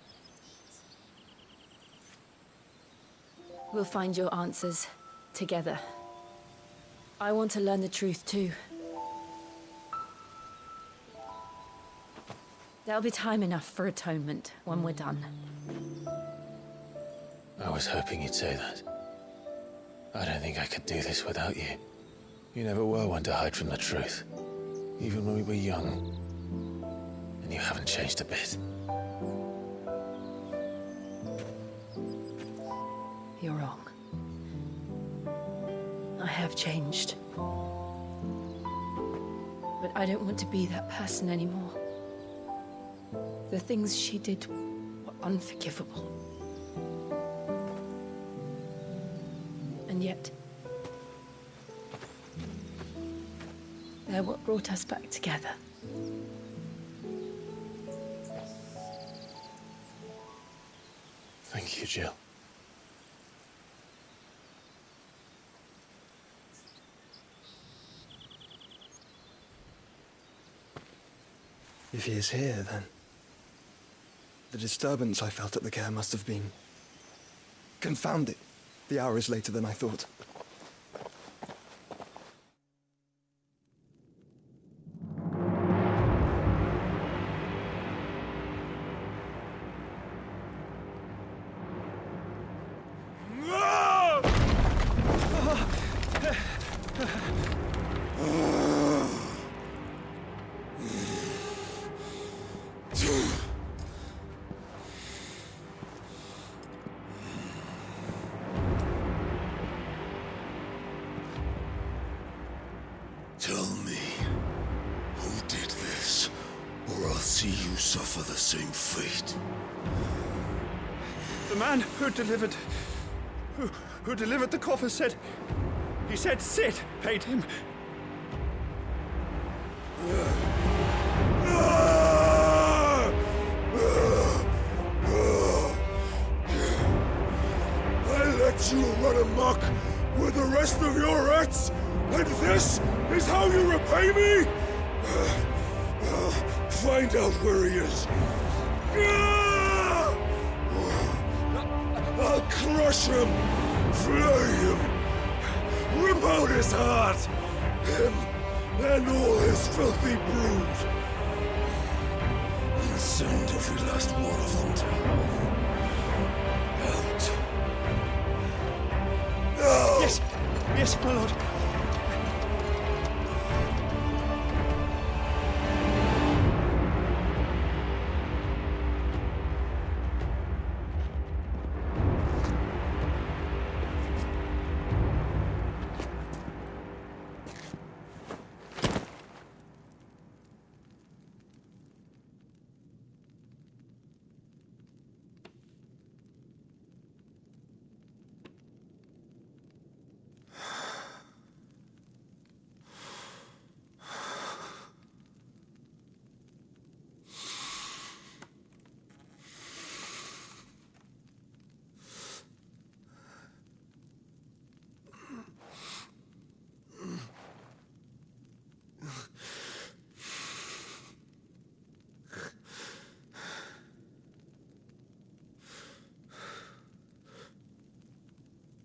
We'll find your answers together. I want to learn the truth too. There'll be time enough for atonement when we're done.
I was hoping you'd say that. I don't think I could do this without you. You never were one to hide from the truth, even when we were young. And you haven't changed a bit.
You're wrong. I have changed. But I don't want to be that person anymore. The things she did were unforgivable. And yet, they're what brought us back together.
Thank you, Jill.
If he is here, then the disturbance I felt at the care must have been... Confound it. The hour is later than I thought.
Tell me, who did this, or I'll see you suffer the same fate.
The man who delivered the coffer said... He said Sid paid him.
I let you run amok with the rest of your rats, and this is how you repay me? Find out where he is. I'll crush him, flay him, rip out his heart, him and all his filthy brood. And
concerned if we lost more of them to out. No!
Yes! Yes, my lord.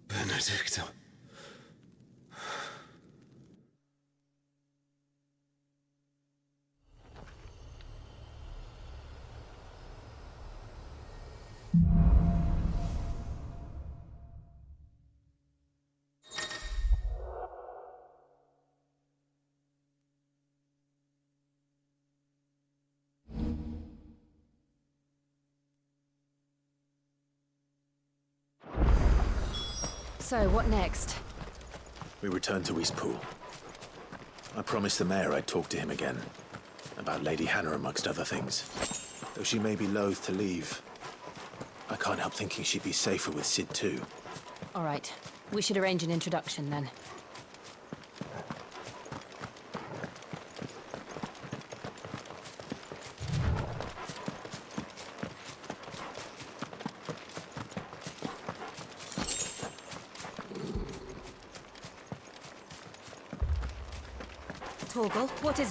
Benedicta.
So, what next?
We return to Eastpool. I promised the mayor I'd talk to him again. About Lady Hannah, amongst other things. Though she may be loath to leave, I can't help thinking she'd be safer with Sid too.
All right. We should arrange an introduction then. Torgal, what is